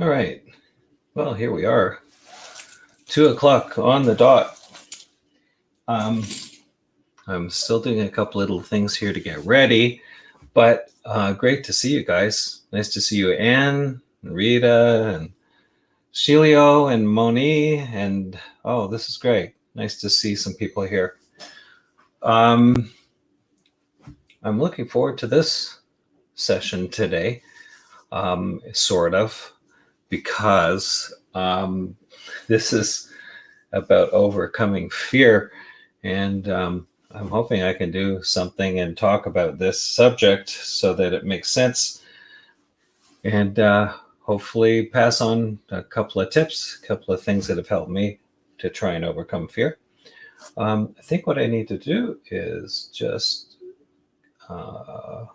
All right. Well, here we are. 2:00 on the dot. I'm still doing a couple little things here to get ready, but great to see you guys. Nice to see you, Anne, and Rita, and Shelio, and Moni, and oh, this is great. Nice to see some people here. I'm looking forward to this session today, sort of, because this is about overcoming fear, and I'm hoping I can do something and talk about this subject so that it makes sense, and hopefully pass on a couple of tips, a couple of things that have helped me to try and overcome fear. I think what I need to do is just I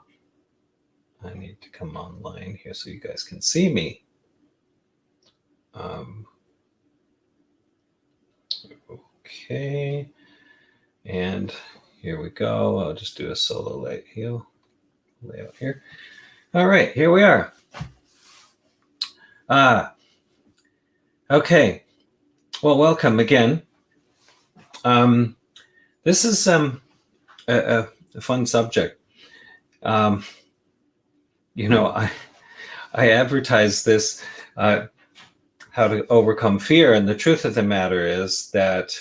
need to come online here so you guys can see me. Okay, and here we go. I'll just do a solo layout here. All right, here we are. Okay, well, welcome again. This is a fun subject. I advertise this, how to overcome fear, and the truth of the matter is that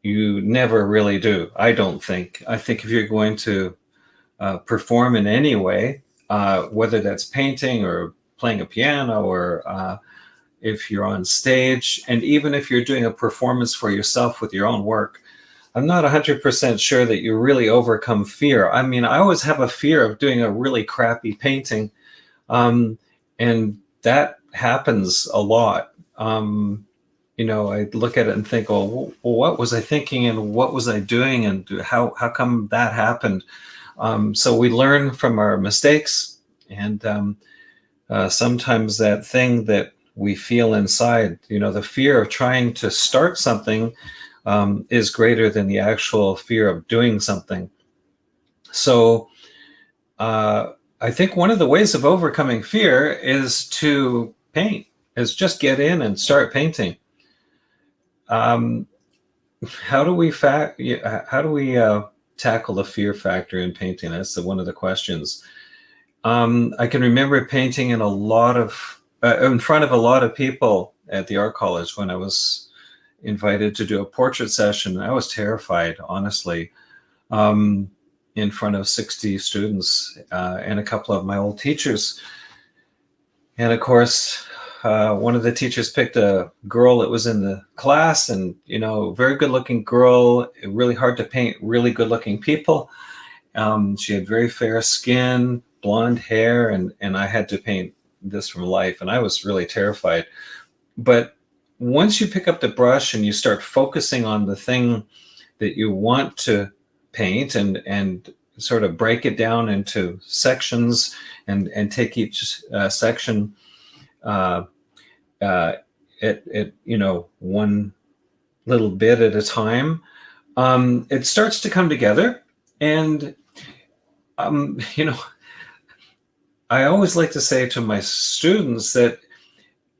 you never really do. I don't think. I think if you're going to perform in any way, whether that's painting or playing a piano or if you're on stage, and even if you're doing a performance for yourself with your own work, I'm not 100% sure that you really overcome fear. I mean, I always have a fear of doing a really crappy painting, and that happens a lot. I look at it and think, well, what was I thinking and what was I doing and how come that happened? So we learn from our mistakes, and sometimes that thing that we feel inside, the fear of trying to start something is greater than the actual fear of doing something. So I think one of the ways of overcoming fear is to paint, is just get in and start painting. How do we tackle the fear factor in painting? That's one of the questions. I can remember painting in front of a lot of people at the art college when I was invited to do a portrait session. I was terrified, honestly, in front of 60 students and a couple of my old teachers. And of course, one of the teachers picked a girl that was in the class, and very good looking girl, really hard to paint really good looking people. She had very fair skin, blonde hair, and I had to paint this from life, and I was really terrified. But once you pick up the brush and you start focusing on the thing that you want to paint and sort of break it down into sections and take each section at one little bit at a time, it starts to come together. And I always like to say to my students that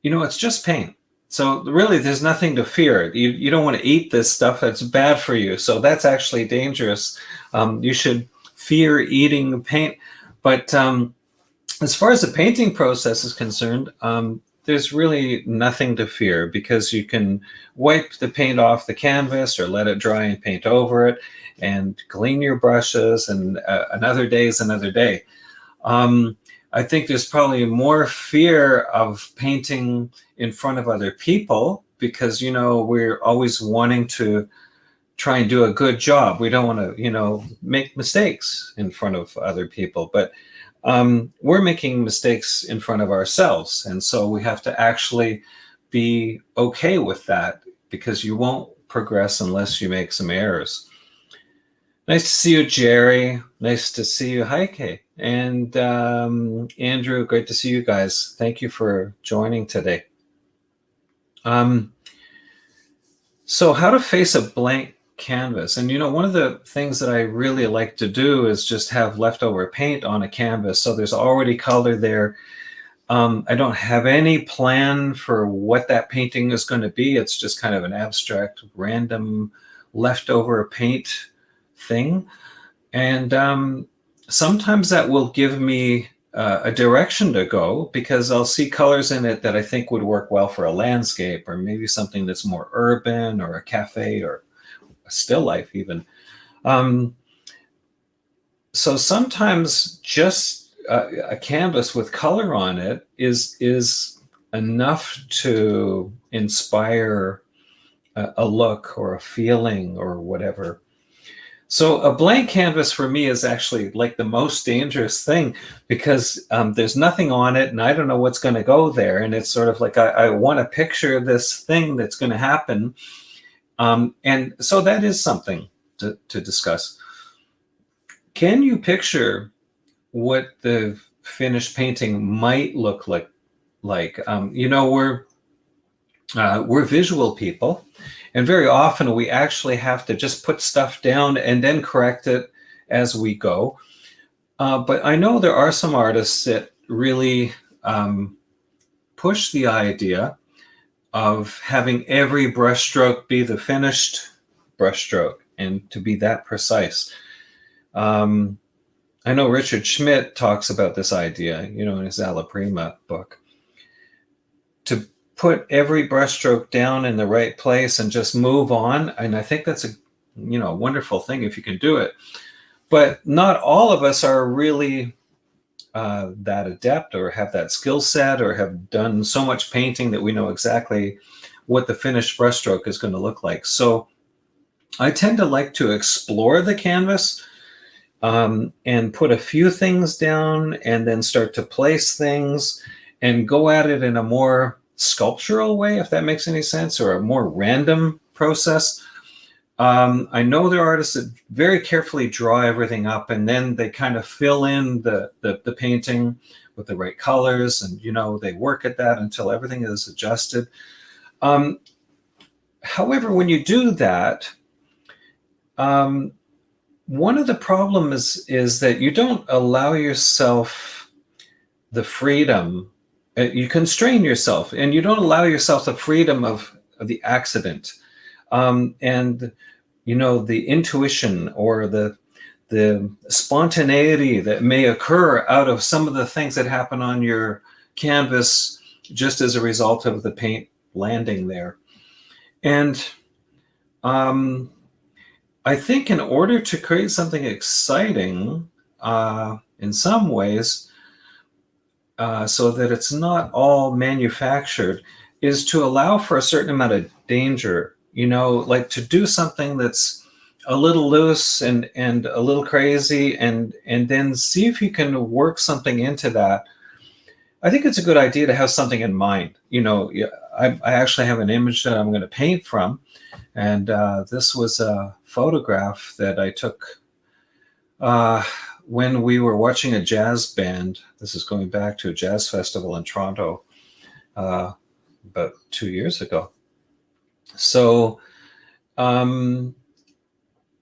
it's just paint. So really there's nothing to fear. You don't want to eat this stuff, that's bad for you, so that's actually dangerous. You should fear eating paint. But as far as the painting process is concerned, there's really nothing to fear, because you can wipe the paint off the canvas or let it dry and paint over it and clean your brushes, and another day is another day. I think there's probably more fear of painting in front of other people, because we're always wanting to try and do a good job. We don't want to make mistakes in front of other people, but we're making mistakes in front of ourselves, and so we have to actually be okay with that, because you won't progress unless you make some errors. Nice to see you, Jerry. Nice to see you, Heike. And Andrew, great to see you guys. Thank you for joining today. So how to face a blank canvas. And one of the things that I really like to do is just have leftover paint on a canvas, so there's already color there. I don't have any plan for what that painting is going to be. It's just kind of an abstract, random, leftover paint thing. And sometimes that will give me a direction to go, because I'll see colors in it that I think would work well for a landscape, or maybe something that's more urban, or a cafe, or a still life even. So sometimes just a canvas with color on it is enough to inspire a look or a feeling or whatever. So a blank canvas for me is actually like the most dangerous thing, because there's nothing on it and I don't know what's going to go there. And it's sort of like I want to picture this thing that's going to happen. And so that is something to discuss. Can you picture what the finished painting might look like? We're visual people, and very often we actually have to just put stuff down and then correct it as we go. But I know there are some artists that really push the idea of having every brushstroke be the finished brushstroke, and to be that precise. I know Richard Schmidt talks about this idea, in his Alla Prima book, to put every brushstroke down in the right place and just move on. And I think that's a wonderful thing if you can do it. But not all of us are really that adept, or have that skill set, or have done so much painting that we know exactly what the finished brushstroke is going to look like. So I tend to like to explore the canvas and put a few things down, and then start to place things and go at it in a more sculptural way, if that makes any sense, or a more random process. I know there are artists that very carefully draw everything up, and then they kind of fill in the painting with the right colors, and they work at that until everything is adjusted. However, when you do that, one of the problems is that you don't allow yourself the freedom. You constrain yourself, and you don't allow yourself the freedom of the accident, and the intuition, or the spontaneity that may occur out of some of the things that happen on your canvas just as a result of the paint landing there. And I think in order to create something exciting, in some ways, so that it's not all manufactured, is to allow for a certain amount of danger, like to do something that's a little loose and a little crazy, and then see if you can work something into that. I think it's a good idea to have something in mind. I actually have an image that I'm going to paint from. And this was a photograph that I took when we were watching a jazz band. This is going back to a jazz festival in Toronto about 2 years ago. So,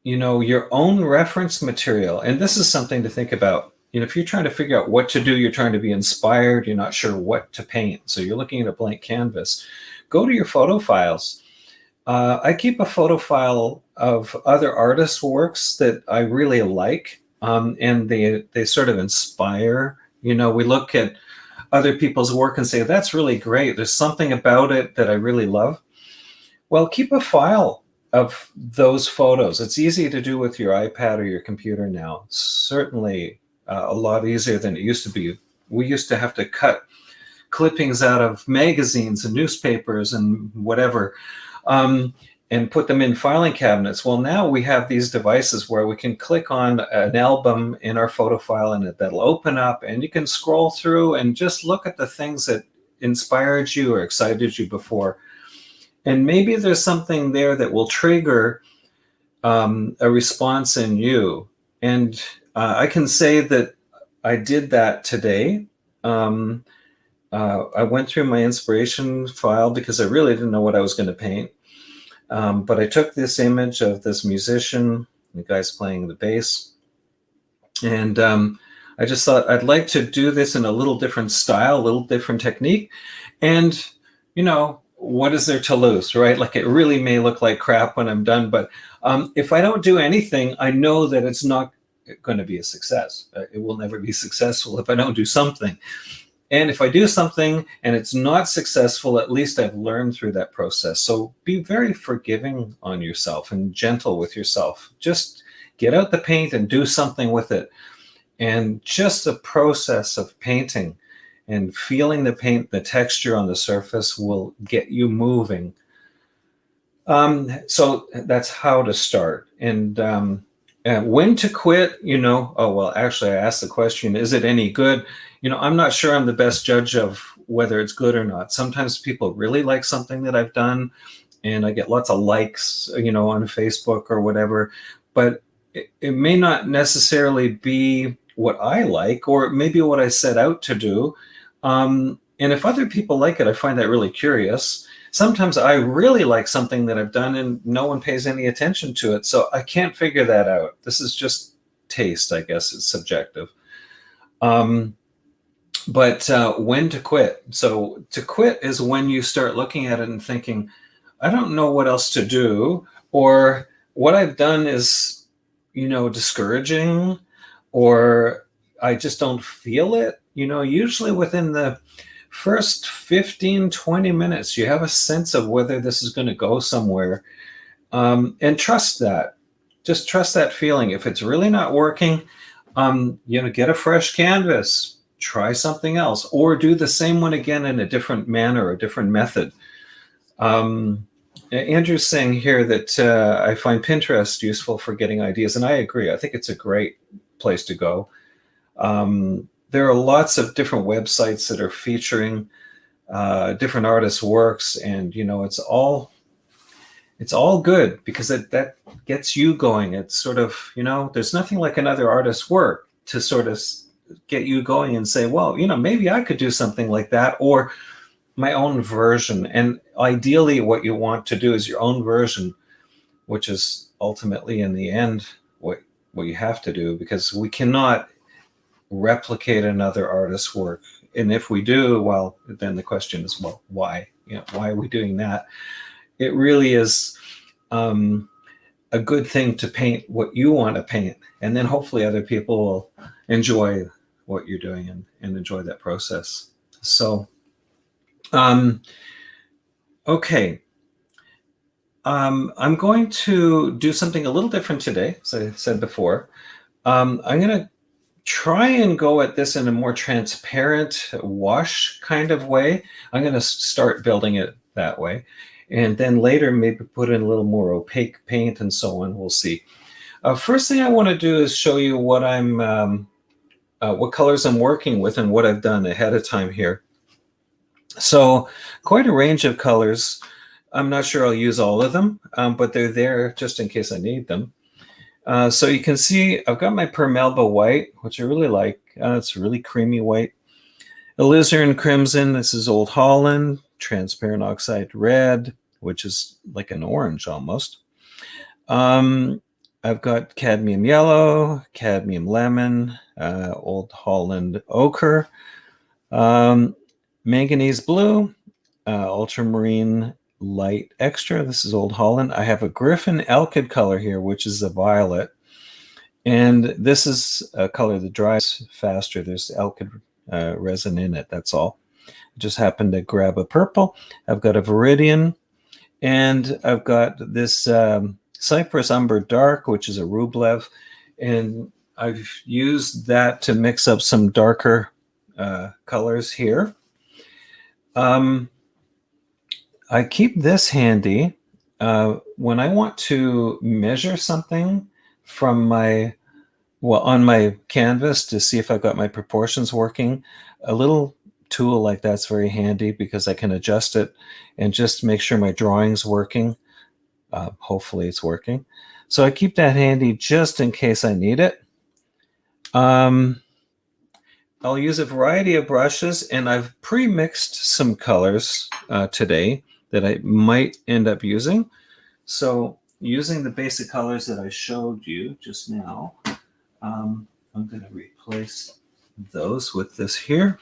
your own reference material, and this is something to think about. If you're trying to figure out what to do, you're trying to be inspired, you're not sure what to paint, so you're looking at a blank canvas, go to your photo files. I keep a photo file of other artists' works that I really like, and they sort of inspire. We look at other people's work and say, that's really great. There's something about it that I really love. Well, keep a file of those photos. It's easy to do with your iPad or your computer now. Certainly a lot easier than it used to be. We used to have to cut clippings out of magazines and newspapers and whatever, and put them in filing cabinets. Well, now we have these devices where we can click on an album in our photo file, and that'll open up, and you can scroll through and just look at the things that inspired you or excited you before. And maybe there's something there that will trigger a response in you. And I can say that I did that today. I went through my inspiration file because I really didn't know what I was going to paint. But I took this image of this musician, the guy's playing the bass, and I just thought I'd like to do this in a little different style, a little different technique. And, you know, what is there to lose, right? Like, it really may look like crap when I'm done, but if I don't do anything, I know that it's not going to be a success. It will never be successful if I don't do something. And if I do something and it's not successful, at least I've learned through that process. So be very forgiving on yourself and gentle with yourself. Just get out the paint and do something with it. And just the process of painting and feeling the paint, the texture on the surface will get you moving. So that's how to start. And when to quit, you know, oh, well, actually, I asked the question, is it any good? You know, I'm not sure I'm the best judge of whether it's good or not. Sometimes people really like something that I've done, and I get lots of likes, you know, on Facebook or whatever, but it may not necessarily be what I like, or maybe what I set out to do. And if other people like it, I find that really curious. Sometimes I really like something that I've done and no one pays any attention to it. So I can't figure that out. This is just taste, I guess. It's subjective. But when to quit? So to quit is when you start looking at it and thinking, I don't know what else to do, or what I've done is, you know, discouraging, or I just don't feel it. You know, usually within the first 15, 20 minutes, you have a sense of whether this is going to go somewhere. And trust that. Just trust that feeling. If it's really not working, you know, get a fresh canvas, try something else, or do the same one again in a different manner, a different method. Andrew's saying here that I find Pinterest useful for getting ideas, and I agree. I think it's a great place to go. There are lots of different websites that are featuring different artists' works, and you know, it's all good because that gets you going. It's sort of, you know, there's nothing like another artist's work to sort of get you going and say, well, you know, maybe I could do something like that, or my own version. And ideally, what you want to do is your own version, which is ultimately in the end what you have to do, because we cannot replicate another artist's work. And if we do, well, then the question is, well, why? You know, why are we doing that? It really is a good thing to paint what you want to paint, and then hopefully other people will enjoy what you're doing and enjoy that process. So, okay. I'm going to do something a little different today, as I said before. I'm going to try and go at this in a more transparent wash kind of way. I'm going to start building it that way. And then later, maybe put in a little more opaque paint and so on. We'll see. First thing I want to do is show you what what colors I'm working with and what I've done ahead of time here. So quite a range of colors. I'm not sure I'll use all of them, but they're there just in case I need them. So you can see I've got my Permelba white, which I really like. It's really creamy white. Alizarin crimson, this is Old Holland. Transparent oxide red, which is like an orange almost. I've got cadmium yellow, cadmium lemon, Old Holland ochre, manganese blue, ultramarine light extra. This is Old Holland. I have a Griffin Elkid color here, which is a violet. And this is a color that dries faster. There's Elkid resin in it, that's all. I just happened to grab a purple. I've got a Viridian, and I've got this Cypress Umber Dark, which is a Rublev. And I've used that to mix up some darker colors here. I keep this handy when I want to measure something from on my canvas to see if I've got my proportions working. A little tool like that's very handy because I can adjust it and just make sure my drawing's working. Hopefully it's working. So I keep that handy just in case I need it. I'll use a variety of brushes, and I've pre-mixed some colors today that I might end up using. So using the basic colors that I showed you just now, I'm going to replace those with this here.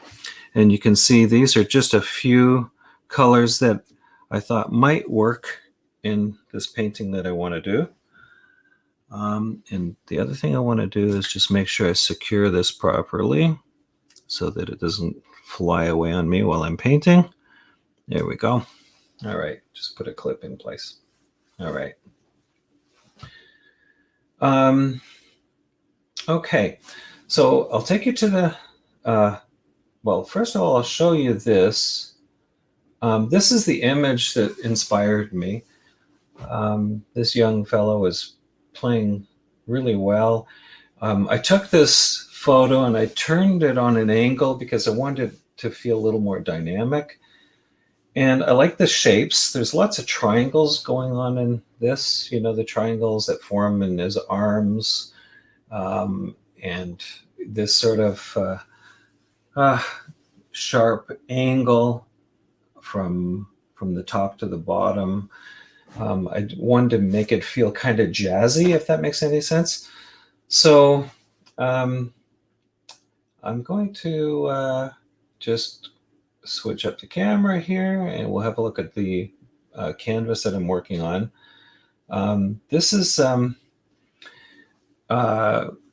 And you can see these are just a few colors that I thought might work in this painting that I want to do. And the other thing I want to do is just make sure I secure this properly so that it doesn't fly away on me while I'm painting. There we go. All right, just put a clip in place. All right. Okay, so I'll take you to the, well, first of all, I'll show you this. This is the image that inspired me. This young fellow was playing really well. I took this photo and I turned it on an angle because I wanted it to feel a little more dynamic. And I like the shapes. There's lots of triangles going on in this, you know, the triangles that form in his arms. And this sort of sharp angle from the top to the bottom. I wanted to make it feel kind of jazzy, if that makes any sense. So I'm going to just switch up the camera here, and we'll have a look at the canvas that I'm working on. This is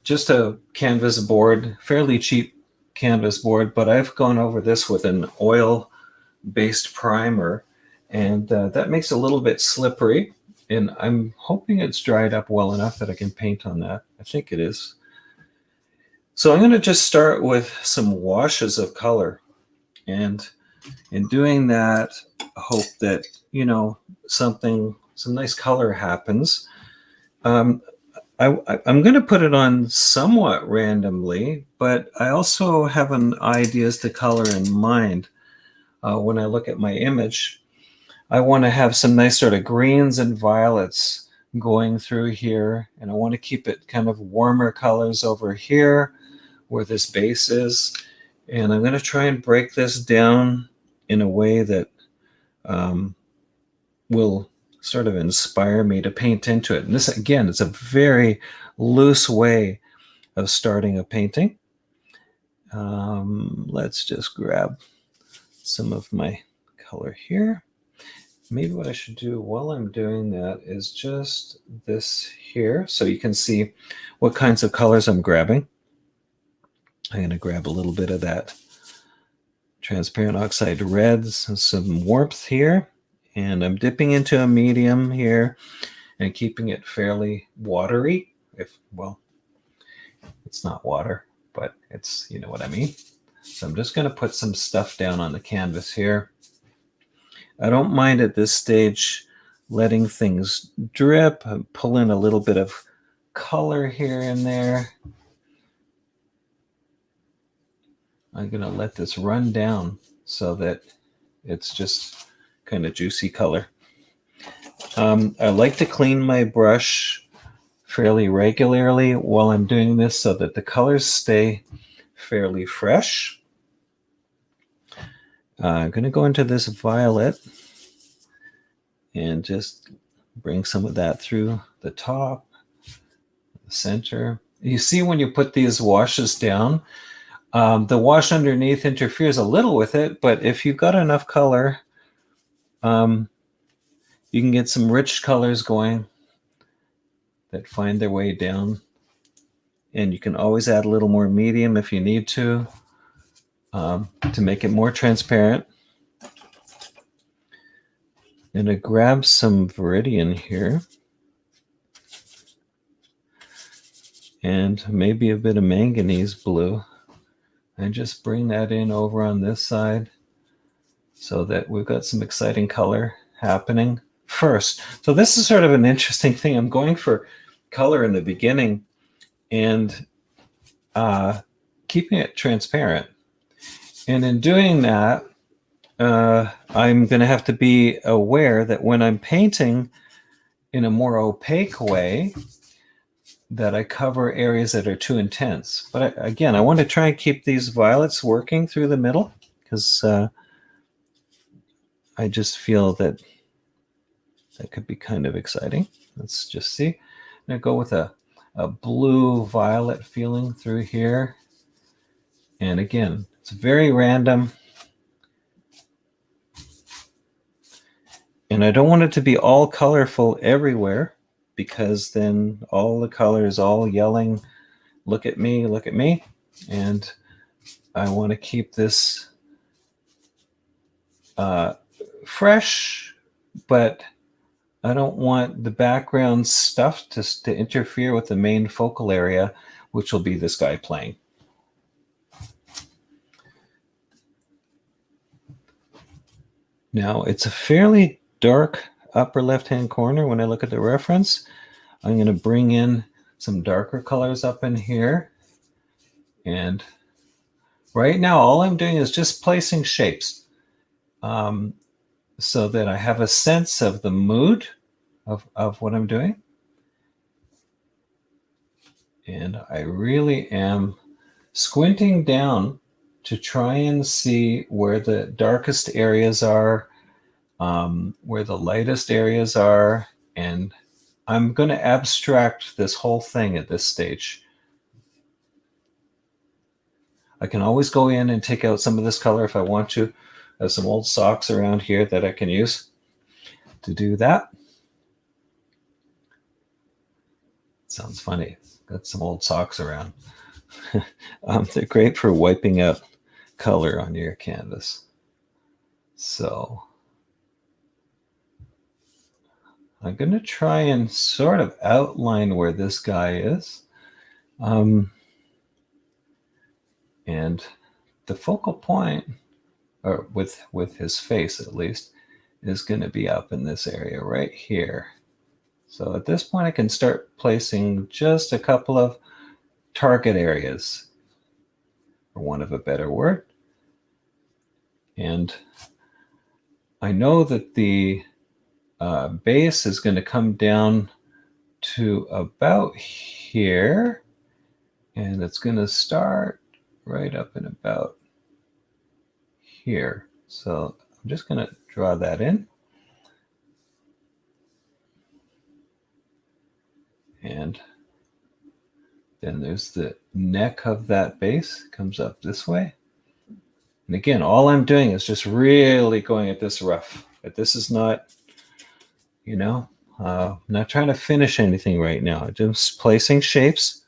just a canvas board, fairly cheap canvas board, but I've gone over this with an oil-based primer, and that makes it a little bit slippery, and I'm hoping it's dried up well enough that I can paint on that. I think it is. So I'm going to just start with some washes of color, and in doing that, I hope that, you know, some nice color happens. I'm going to put it on somewhat randomly, but I also have an idea as to color in mind. When I look at my image, I want to have some nice sort of greens and violets going through here, and I want to keep it kind of warmer colors over here where this base is. And I'm going to try and break this down in a way that will sort of inspire me to paint into it. And this, again, is a very loose way of starting a painting. Let's just grab some of my color here. Maybe what I should do while I'm doing that is just this here, so you can see what kinds of colors I'm grabbing. I'm going to grab a little bit of that transparent oxide reds and some warmth here. And I'm dipping into a medium here and keeping it fairly watery. Well, it's not water, but it's, you know what I mean. So I'm just going to put some stuff down on the canvas here. I don't mind at this stage letting things drip and pull in a little bit of color here and there. I'm going to let this run down so that it's just kind of juicy color. I like to clean my brush fairly regularly while I'm doing this so that the colors stay fairly fresh. I'm going to go into this violet and just bring some of that through the top, the center. You see when you put these washes down, the wash underneath interferes a little with it, but if you've got enough color, you can get some rich colors going that find their way down. And you can always add a little more medium if you need to make it more transparent. And I grab some Viridian here. And maybe a bit of manganese blue. And just bring that in over on this side so that we've got some exciting color happening first. So this is sort of an interesting thing. I'm going for color in the beginning and keeping it transparent. And in doing that, I'm going to have to be aware that when I'm painting in a more opaque way, that I cover areas that are too intense. But again, I want to try and keep these violets working through the middle because I just feel that could be kind of exciting. Let's just see. I'm going to go with a blue violet feeling through here. And again, it's very random. And I don't want it to be all colorful everywhere, because then all the colors all yelling, look at me, look at me. And I want to keep this fresh, but I don't want the background stuff to interfere with the main focal area, which will be this guy playing. Now, it's a fairly dark upper left-hand corner when I look at the reference. I'm going to bring in some darker colors up in here. And right now, all I'm doing is just placing shapes so that I have a sense of the mood of what I'm doing. And I really am squinting down to try and see where the darkest areas are, where the lightest areas are, and I'm going to abstract this whole thing at this stage. I can always go in and take out some of this color if I want to. I have some old socks around here that I can use to do that. Sounds funny. Got some old socks around. They're great for wiping out color on your canvas. So I'm going to try and sort of outline where this guy is. And the focal point, or with his face at least, is going to be up in this area right here. So at this point, I can start placing just a couple of target areas, for want of a better word. And I know that the base is going to come down to about here, and it's going to start right up and about here. So I'm just going to draw that in. And then there's the neck of that base, comes up this way. And again, all I'm doing is just really going at this rough. But this is not, I'm not trying to finish anything right now. I'm just placing shapes.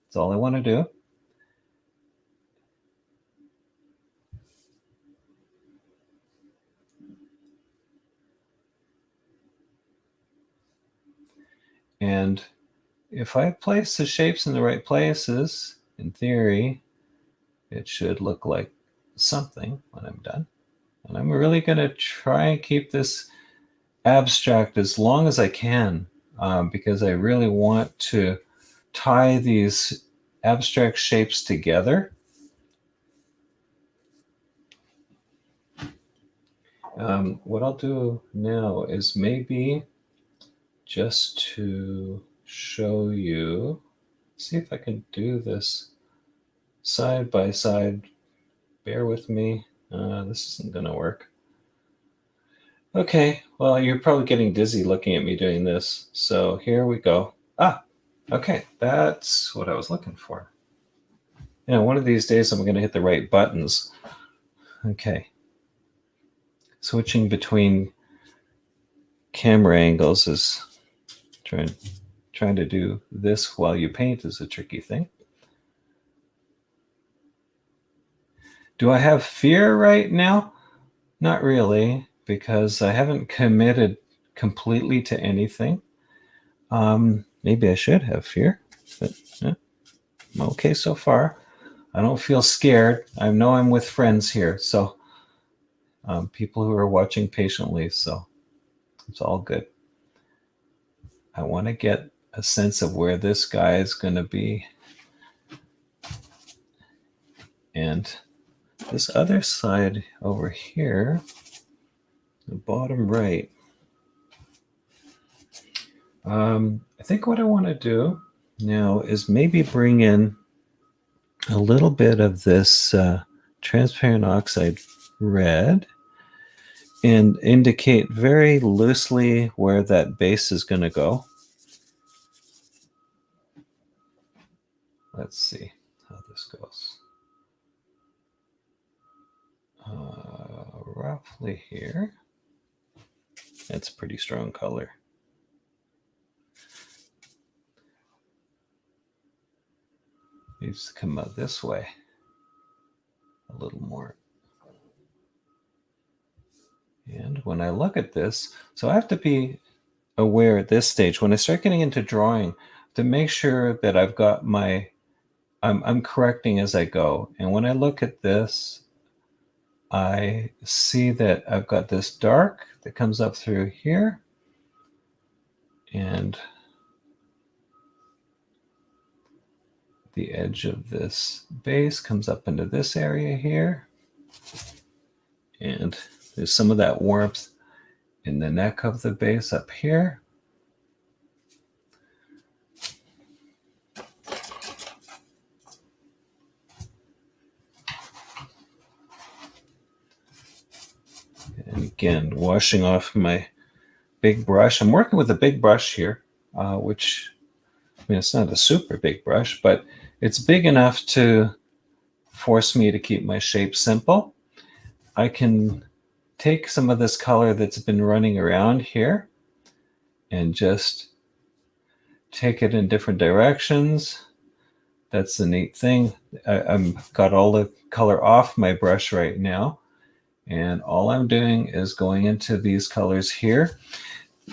That's all I want to do. And if I place the shapes in the right places, in theory, it should look like something when I'm done. And I'm really going to try and keep this abstract as long as I can, because I really want to tie these abstract shapes together. What I'll do now is maybe just to show you, see if I can do this side by side. Bear with me. This isn't going to work. Okay, well, you're probably getting dizzy looking at me doing this. So here we go. Okay, that's what I was looking for. One of these days I'm going to hit the right buttons. Okay. Switching between camera angles is trying to do this while you paint is a tricky thing. Do I have fear right now? Not really, because I haven't committed completely to anything. Maybe I should have fear, but I'm okay so far. I don't feel scared. I know I'm with friends here, so people who are watching patiently, so it's all good. I want to get a sense of where this guy is going to be. And this other side over here, the bottom right, I think what I want to do now is maybe bring in a little bit of this transparent oxide red and indicate very loosely where that base is going to go. Let's see how this goes. roughly here. That's a pretty strong color. Needs to come out this way a little more. And when I look at this, so I have to be aware at this stage, when I start getting into drawing, to make sure that I've got I'm correcting as I go. And when I look at this, I see that I've got this dark that comes up through here. And the edge of this base comes up into this area here. And there's some of that warmth in the neck of the base up here. And again, washing off my big brush. I'm working with a big brush here, which, I mean, it's not a super big brush, but it's big enough to force me to keep my shape simple. I can take some of this color that's been running around here and just take it in different directions. That's the neat thing. I've got all the color off my brush right now. And all I'm doing is going into these colors here.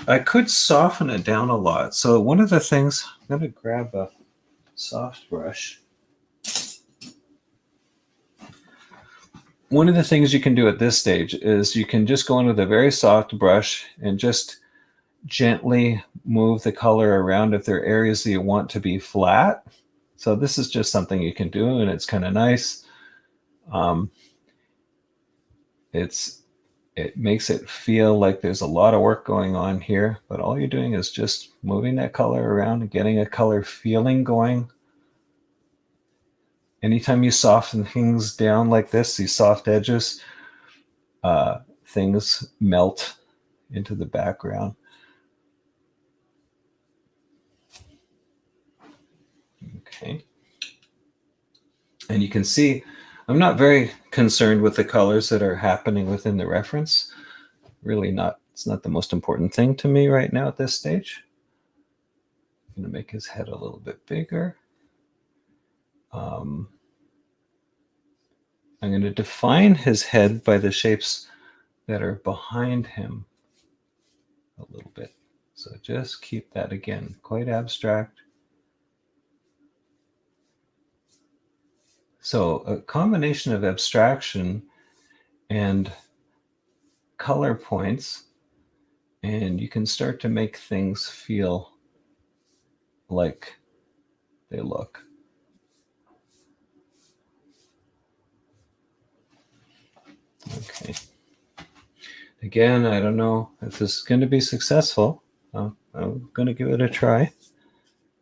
I could soften it down a lot. So one of the things, I'm going to grab a soft brush. One of the things you can do at this stage is you can just go in with a very soft brush and just gently move the color around if there are areas that you want to be flat. So this is just something you can do, and it's kind of nice. It makes it feel like there's a lot of work going on here, but all you're doing is just moving that color around and getting a color feeling going. Anytime you soften things down like this, these soft edges, things melt into the background. Okay. And you can see I'm not very concerned with the colors that are happening within the reference. Really not. It's not the most important thing to me right now at this stage. I'm going to make his head a little bit bigger. I'm going to define his head by the shapes that are behind him a little bit. So just keep that, again, quite abstract. So a combination of abstraction and color points, and you can start to make things feel like they look. Okay. Again, I don't know if this is going to be successful. I'm going to give it a try.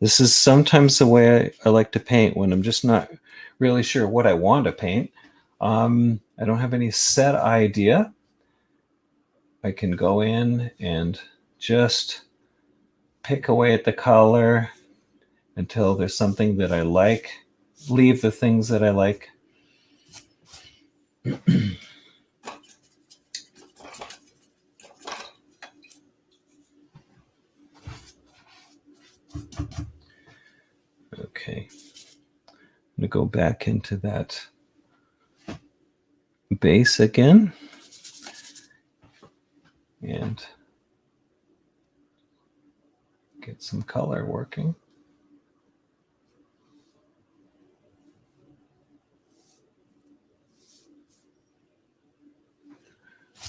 This is sometimes the way I like to paint when I'm just not really sure what I want to paint. I don't have any set idea. I can go in and just pick away at the color until there's something that I like, leave the things that I like. Okay, I'm going to go back into that base again and get some color working.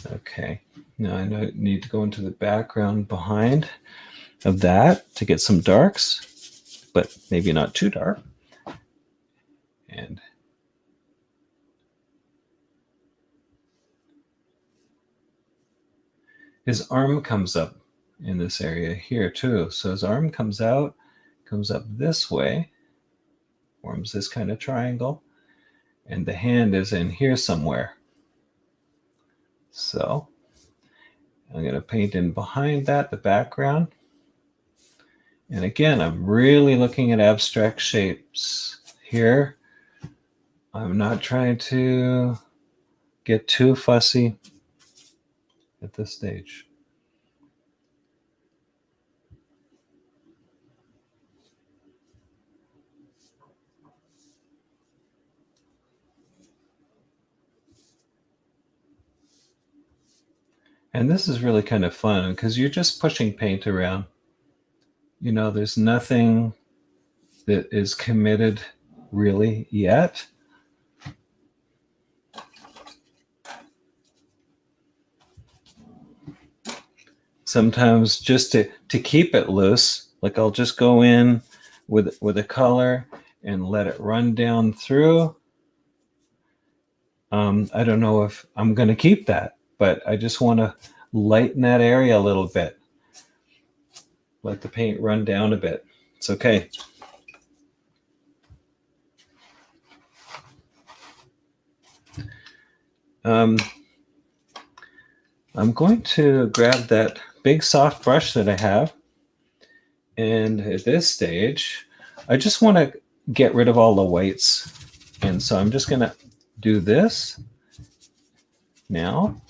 Okay, now I need to go into the background behind of that to get some darks, but maybe not too dark. And his arm comes up in this area here too. So his arm comes out, comes up this way, forms this kind of triangle, and the hand is in here somewhere. So I'm going to paint in behind that, the background. And again, I'm really looking at abstract shapes here. I'm not trying to get too fussy. at this stage. And this is really kind of fun because you're just pushing paint around. You know, there's nothing that is committed really yet. Sometimes just to keep it loose, like I'll just go in with a color and let it run down through. I don't know if I'm going to keep that, but I just want to lighten that area a little bit. Let the paint run down a bit. It's okay. I'm going to grab that big soft brush that I have. And at this stage, I just want to get rid of all the whites. And so I'm just going to do this now.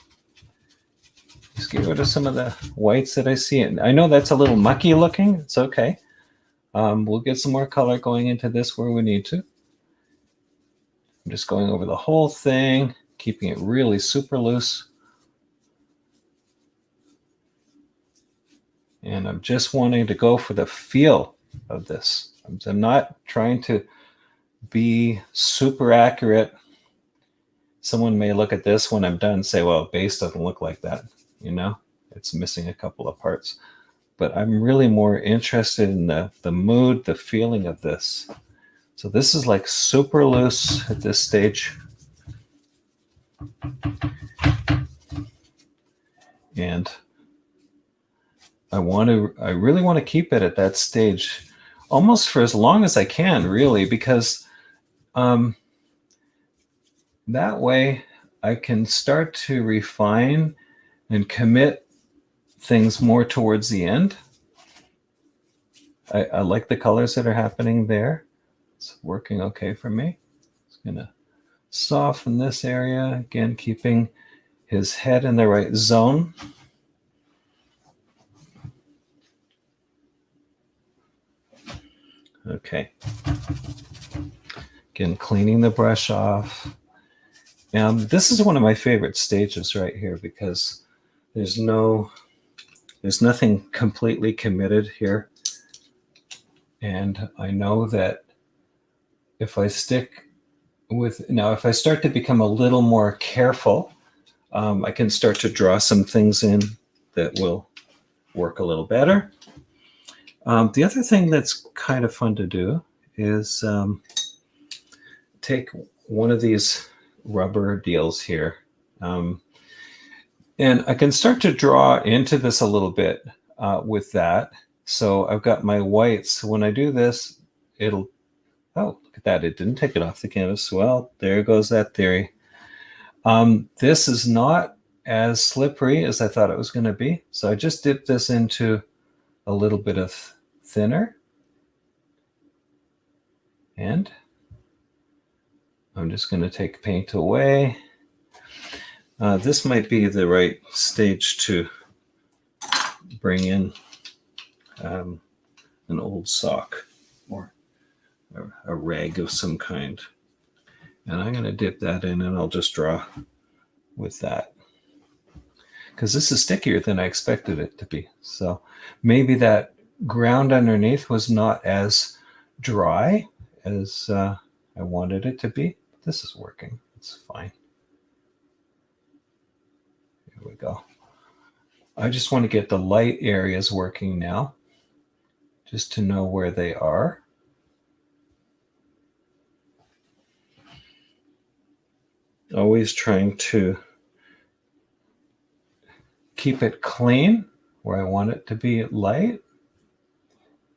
Just get rid of some of the whites that I see. And I know that's a little mucky looking. It's okay. We'll get some more color going into this where we need to. I'm just going over the whole thing, keeping it really super loose. And I'm just wanting to go for the feel of this. I'm not trying to be super accurate. Someone may look at this when I'm done and say, well, base doesn't look like that. You know, it's missing a couple of parts. But I'm really more interested in the mood, the feeling of this. So this is like super loose at this stage. And I really want to keep it at that stage almost for as long as I can, really, because that way I can start to refine and commit things more towards the end. I like the colors that are happening there. It's working okay for me. It's going to soften this area, again, keeping his head in the right zone. Okay. Again, cleaning the brush off. This is one of my favorite stages right here because there's nothing completely committed here. And I know that if I start to become a little more careful, I can start to draw some things in that will work a little better. The other thing that's kind of fun to do is take one of these rubber deals here. And I can start to draw into this a little bit with that. So I've got my whites. When I do this, oh, look at that. It didn't take it off the canvas. Well, there goes that theory. This is not as slippery as I thought it was going to be. So I just dipped this into a little bit of thinner. And I'm just going to take paint away. This might be the right stage to bring in an old sock or a rag of some kind. And I'm going to dip that in and I'll just draw with that. Because this is stickier than I expected it to be. So maybe that ground underneath was not as dry as I wanted it to be. This is working. It's fine. Here we go. I just want to get the light areas working now, just to know where they are. Always trying to keep it clean where I want it to be light.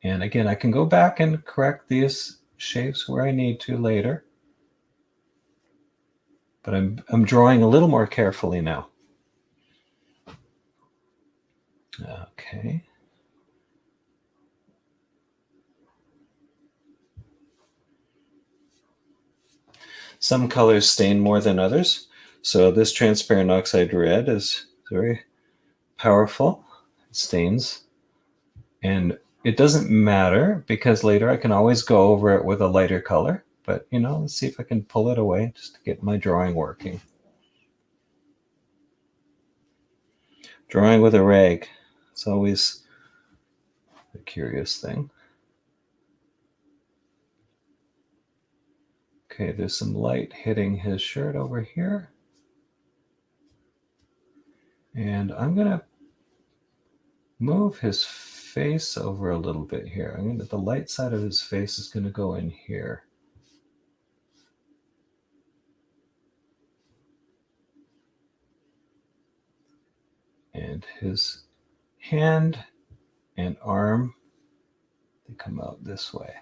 And again, I can go back and correct these shapes where I need to later. But I'm drawing a little more carefully now. Okay. Some colors stain more than others. So this transparent oxide red is very powerful. It stains. And it doesn't matter because later I can always go over it with a lighter color. But, let's see if I can pull it away just to get my drawing working. Drawing with a rag. It's always a curious thing. Okay, there's some light hitting his shirt over here. And I'm going to move his face over a little bit here. The light side of his face is going to go in here. And his hand and arm, they come out this way.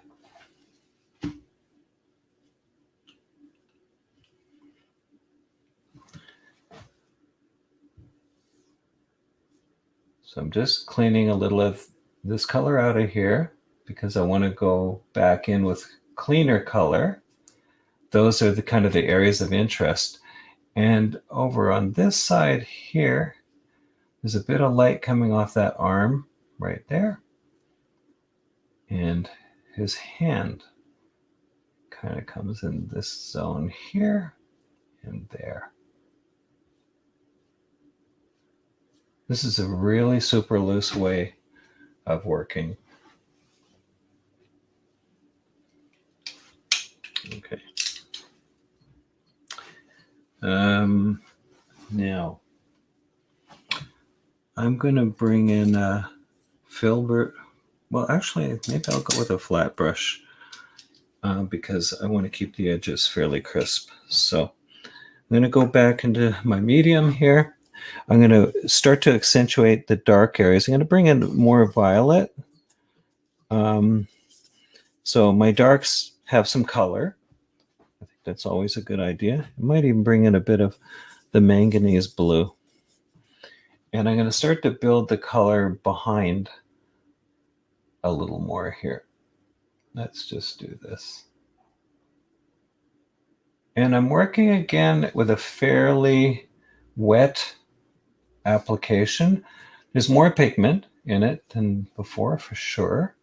So I'm just cleaning a little of this color out of here because I want to go back in with cleaner color. Those are the kind of the areas of interest. And over on this side here, there's a bit of light coming off that arm right there. And his hand kind of comes in this zone here and there. This is a really super loose way of working. Okay. Now, I'm going to bring in a filbert. Well, actually, maybe I'll go with a flat brush because I want to keep the edges fairly crisp. So I'm going to go back into my medium here. I'm going to start to accentuate the dark areas. I'm going to bring in more violet. So my darks have some color. I think that's always a good idea. I might even bring in a bit of the manganese blue. And I'm going to start to build the color behind a little more here. Let's just do this. And I'm working again with a fairly wet application. There's more pigment in it than before for sure,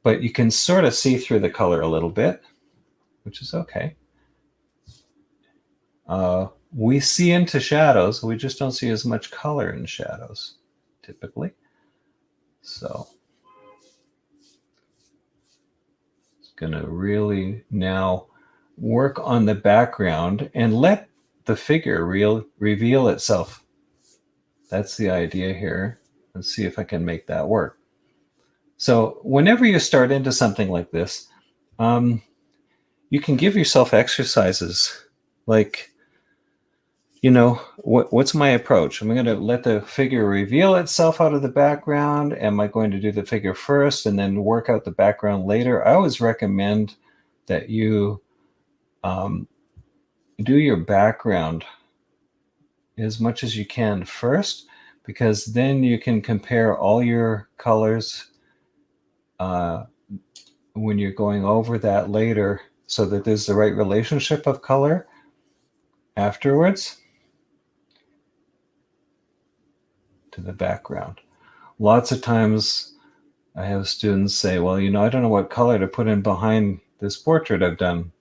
but you can sort of see through the color a little bit, which is okay. We see into shadows, we just don't see as much color in shadows typically. So it's going to really now work on the background and let the figure reveal itself. That's the idea here. Let's see if I can make that work. So whenever you start into something like this, you can give yourself exercises like, what's my approach? I'm going to let the figure reveal itself out of the background. Am I going to do the figure first and then work out the background later? I always recommend that you do your background as much as you can first, because then you can compare all your colors when you're going over that later so that there's the right relationship of color afterwards to the background. Lots of times I have students say, well, I don't know what color to put in behind this portrait I've done.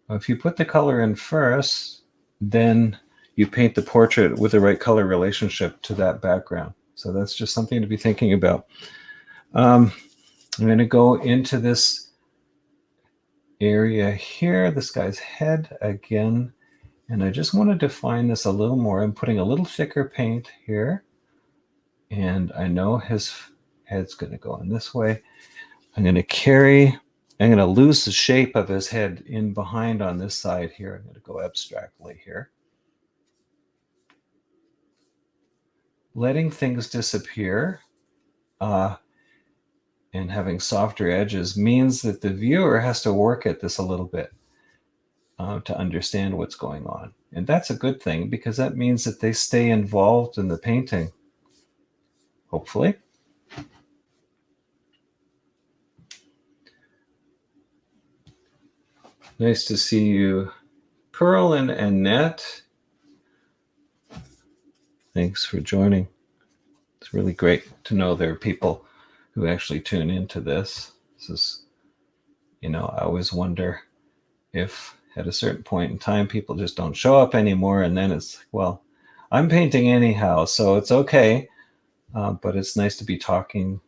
Well, if you put the color in first, then you paint the portrait with the right color relationship to that background. So that's just something to be thinking about. I'm going to go into this area here, this guy's head again, and I just want to define this a little more. I'm putting a little thicker paint here, and I know his head's going to go in this way. I'm going to lose the shape of his head in behind on this side here. I'm going to go abstractly here. Letting things disappear and having softer edges means that the viewer has to work at this a little bit to understand what's going on. And that's a good thing because that means that they stay involved in the painting, hopefully. Nice to see you, Pearl and Annette. Thanks for joining. It's really great to know there are people who actually tune into this. This is, I always wonder if at a certain point in time people just don't show up anymore, and then it's, well, I'm painting anyhow, so it's okay. But it's nice to be talking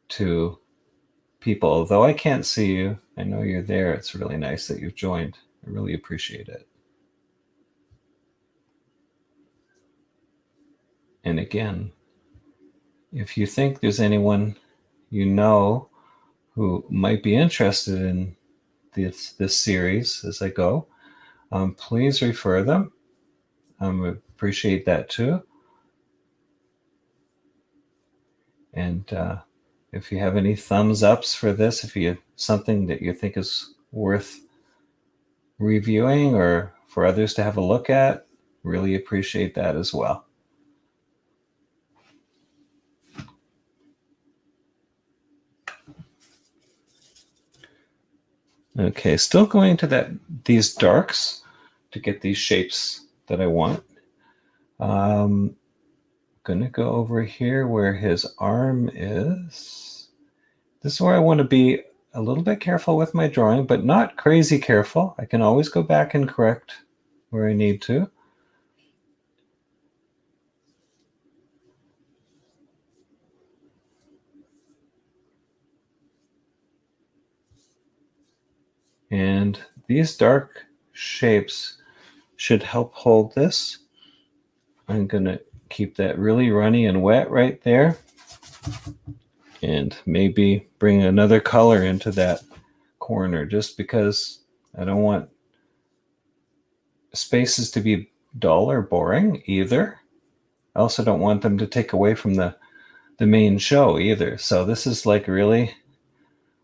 to people. Although I can't see you, I know you're there. It's really nice that you've joined. I really appreciate it. And again, if you think there's anyone you know who might be interested in this series as I go, please refer them. I appreciate that too. And if you have any thumbs ups for this, if you have something that you think is worth reviewing or for others to have a look at, really appreciate that as well. Okay, still going to these darks to get these shapes that I want. Going to go over here where his arm is. This is where I want to be a little bit careful with my drawing, but not crazy careful. I can always go back and correct where I need to. And these dark shapes should help hold this. I'm going to keep that really runny and wet right there. And maybe bring another color into that corner, just because I don't want spaces to be dull or boring either. I also don't want them to take away from the main show either. So this is like really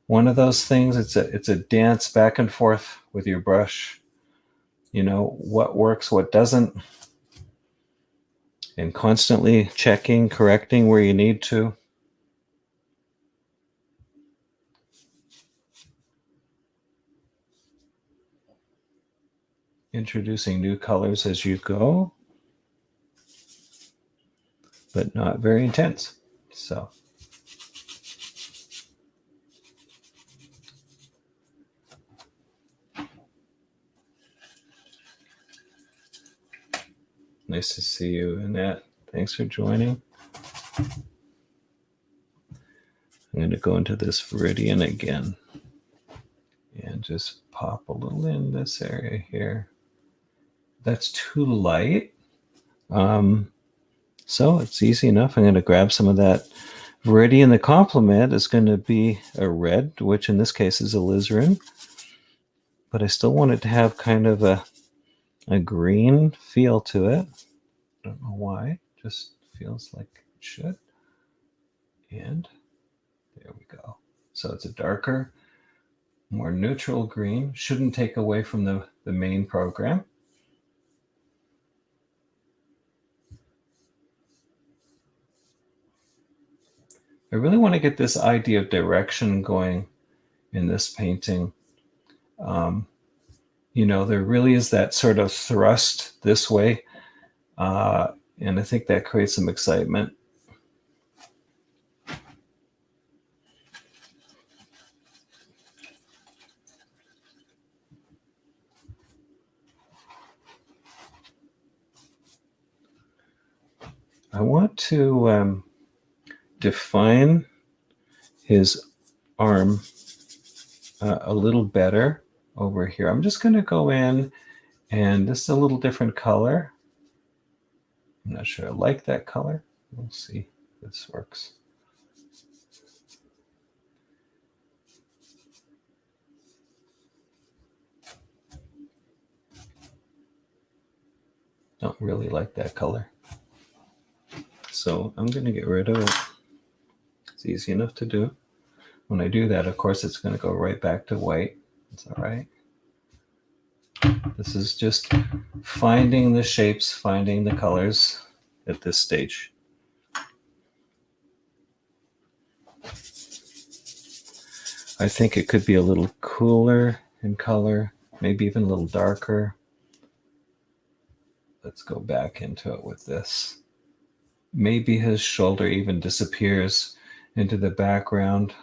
one of those things. It's a dance back and forth with your brush. What works, what doesn't, and constantly checking, correcting where you need to. Introducing new colors as you go, but not very intense. So nice to see you, Annette. Thanks for joining. I'm going to go into this Viridian again and just pop a little in this area here. That's too light. So it's easy enough. I'm going to grab some of that Viridian. The complement is going to be a red, which in this case is alizarin. But I still want it to have kind of a green feel to it. I don't know why. Just feels like it should. And there we go. So it's a darker, more neutral green. Shouldn't take away from the main program. I really want to get this idea of direction going in this painting. There really is that sort of thrust this way. And I think that creates some excitement. I want to define his arm a little better over here. I'm just going to go in, and this is a little different color. I'm not sure I like that color. We'll see if this works. Don't really like that color. So I'm going to get rid of it. It's easy enough to do. When I do that, of course, it's going to go right back to white. It's all right. This is just finding the shapes, finding the colors at this stage. I think it could be a little cooler in color, maybe even a little darker. Let's go back into it with this. maybe his shoulder even disappears into the background.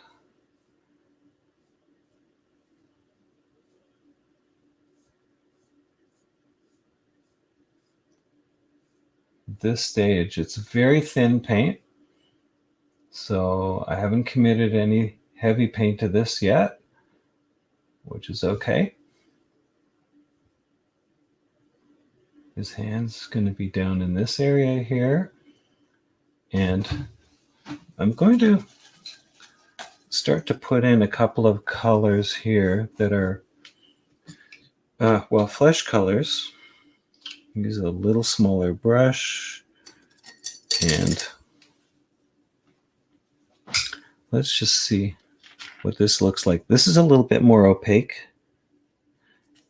This stage, it's very thin paint, so I haven't committed any heavy paint to this yet, which is okay. His hand's going to be down in this area here, and I'm going to start to put in a couple of colors here that are, well, flesh colors. Use a little smaller brush, and let's just see what this looks like. This is a little bit more opaque,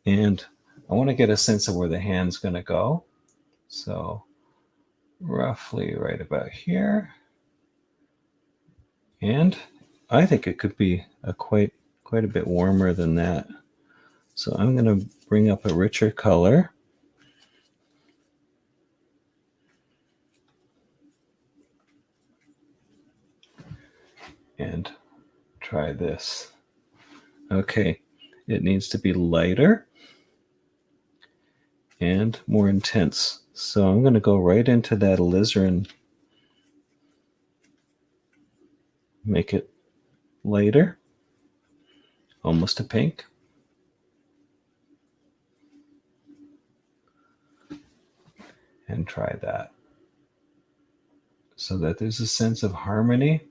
and I want to get a sense of where the hand's going to go. So roughly right about here. And I think it could be quite a bit warmer than that. So I'm going to bring up a richer color. And try this. Okay, it needs to be lighter and more intense. So I'm going to go right into that alizarin, make it lighter, almost a pink. And try that. So that there's a sense of harmony,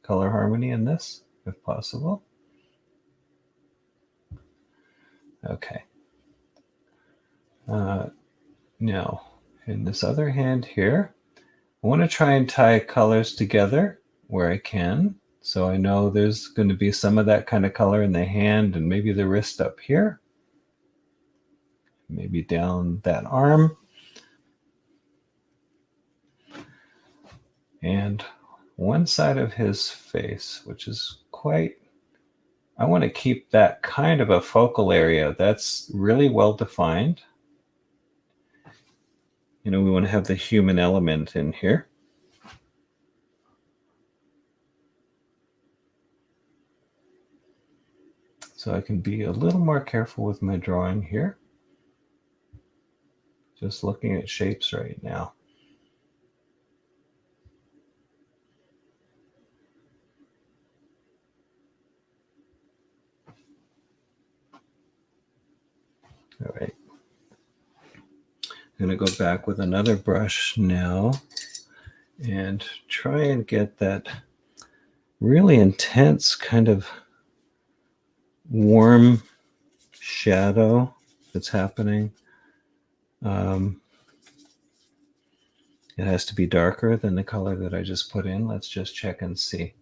color harmony in this, if possible. Okay. Now, in this other hand here, I want to try and tie colors together where I can. So I know there's going to be some of that kind of color in the hand and maybe the wrist up here. Maybe down that arm. And one side of his face, which is quite, I want to keep that kind of a focal area. That's really well defined. You know, we want to have the human element in here. So I can be a little more careful with my drawing here. Just looking at shapes right now. All right. I'm going to go back with another brush now and try and get that really intense kind of warm shadow that's happening. It has to be darker than the color that I just put in. Let's just check and see.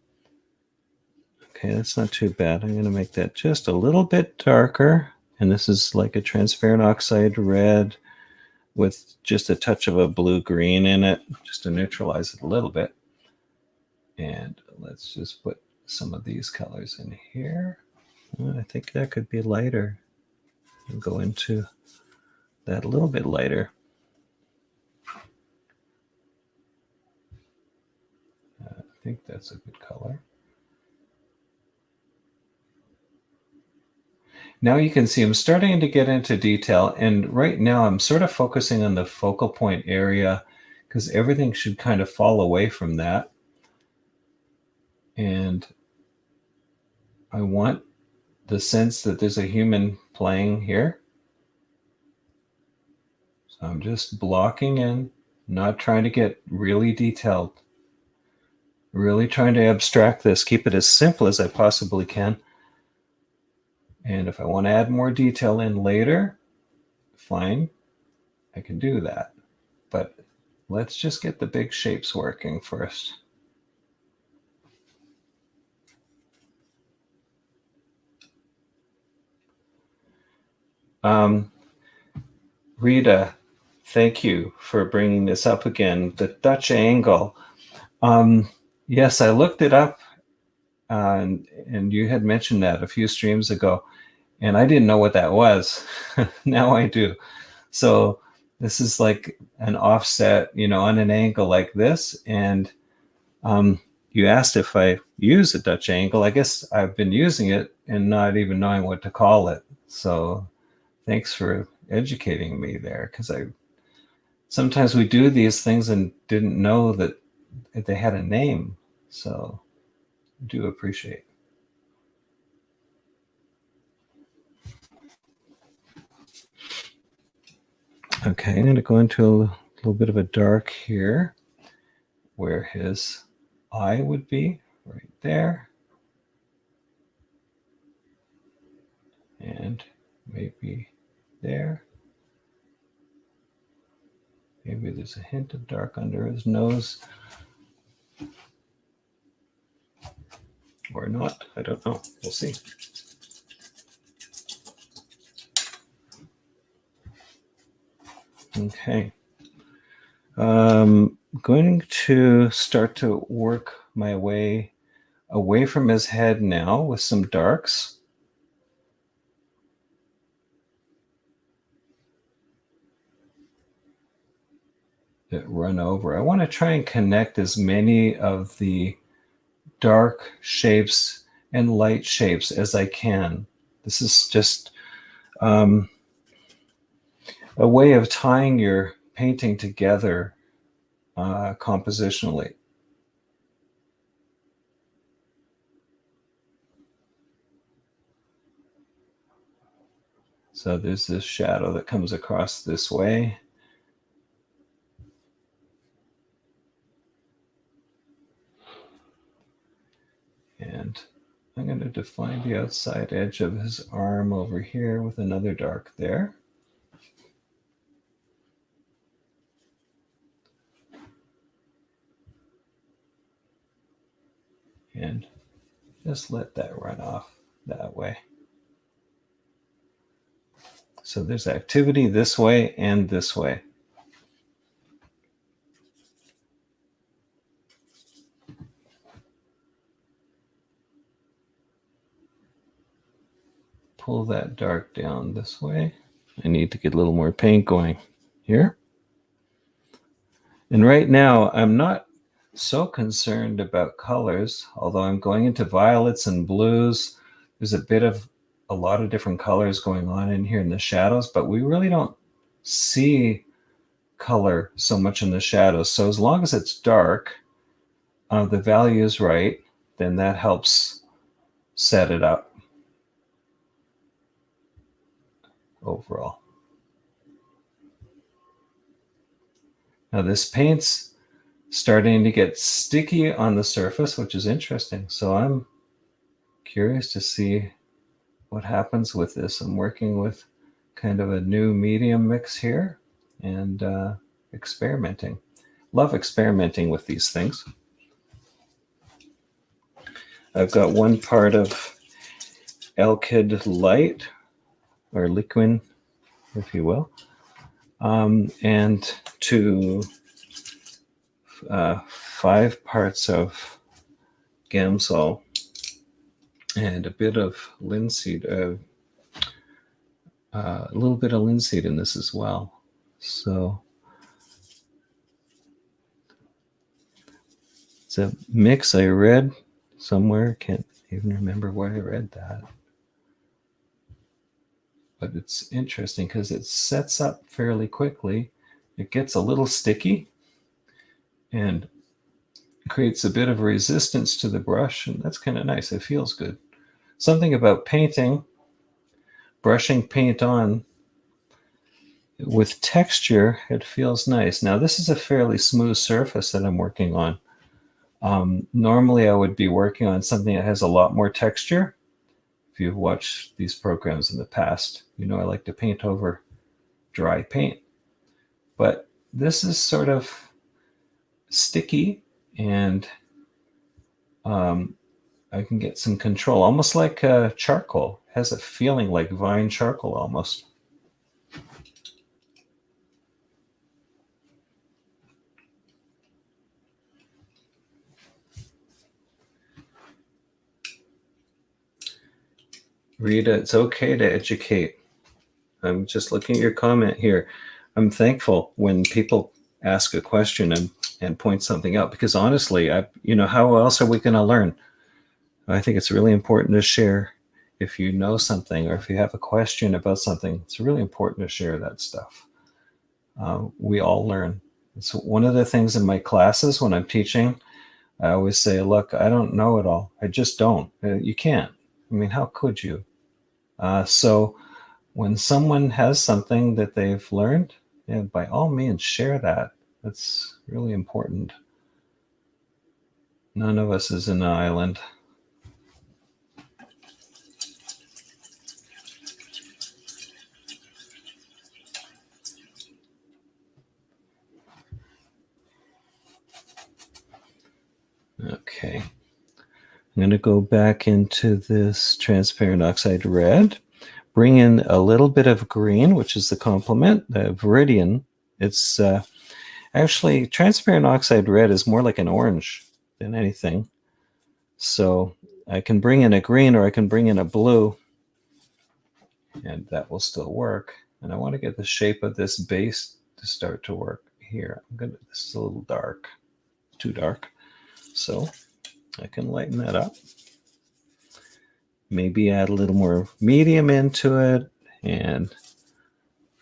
Okay, that's not too bad. I'm going to make that just a little bit darker. And this is like a transparent oxide red with just a touch of a blue-green in it, just to neutralize it a little bit. And let's just put some of these colors in here. I think that could be lighter. And go into that a little bit lighter. I think that's a good color. Now you can see I'm starting to get into detail, and right now I'm sort of focusing on the focal point area because everything should kind of fall away from that. And I want the sense that there's a human playing here. So I'm just blocking in, not trying to get really detailed, really trying to abstract this, keep it as simple as I possibly can. And if I want to add more detail in later, fine, I can do that. But let's just get the big shapes working first. Rita, thank you for bringing this up again. The Dutch angle. Yes, I looked it up, and you had mentioned that a few streams ago. And I didn't know what that was. Now I do. So this is like an offset, on an angle like this. And you asked if I use a Dutch angle. I guess I've been using it and not even knowing what to call it. So thanks for educating me there, because sometimes we do these things and didn't know that they had a name. So I do appreciate. Okay, I'm going to go into a little bit of a dark here where his eye would be, right there. And maybe there. Maybe there's a hint of dark under his nose. Or not. I don't know. We'll see. Okay. Going to start to work my way away from his head now with some darks. That run over. I want to try and connect as many of the dark shapes and light shapes as I can. This is just a way of tying your painting together compositionally. So there's this shadow that comes across this way. And I'm going to define the outside edge of his arm over here with another dark there. And just let that run off that way. So there's activity this way and this way. Pull that dark down this way. I need to get a little more paint going here. And right now, I'm not so concerned about colors, although I'm going into violets and blues. There's a lot of different colors going on in here in the shadows, but we really don't see color so much in the shadows. So as long as it's dark, the value is right, then that helps set it up overall. Now this paint's starting to get sticky on the surface, which is interesting. So I'm curious to see what happens with this. I'm working with kind of a new medium mix here and experimenting. Love experimenting with these things. I've got one part of Alkyd Light, or Liquin, if you will, and 5 parts of Gamsol and a bit of linseed, a little bit of linseed in this as well. So it's a mix I read somewhere. Can't even remember where I read that. But it's interesting because it sets up fairly quickly. It gets a little sticky and creates a bit of resistance to the brush, and that's kind of nice. It feels good. Something about painting, brushing paint on with texture, it feels nice. Now, this is a fairly smooth surface that I'm working on. Normally, I would be working on something that has a lot more texture. If you've watched these programs in the past, you know I like to paint over dry paint. But this is sort of sticky, and I can get some control, almost like charcoal. It has a feeling like vine charcoal almost. Rita, it's okay to educate. I'm just looking at your comment here. I'm thankful when people ask a question and point something out, because honestly, how else are we going to learn? I think it's really important to share. If you know something or if you have a question about something, it's really important to share that stuff. We all learn. It's one of the things in my classes when I'm teaching. I always say, look, I don't know it all. I just don't. You can't. I mean, how could you? So when someone has something that they've learned, by all means, share that. That's really important. None of us is an island. Okay. I'm going to go back into this transparent oxide red, bring in a little bit of green, which is the complement, the viridian. It's actually, transparent oxide red is more like an orange than anything. So I can bring in a green or I can bring in a blue, and that will still work. And I want to get the shape of this base to start to work here. This is a little dark, too dark. So I can lighten that up. Maybe add a little more medium into it and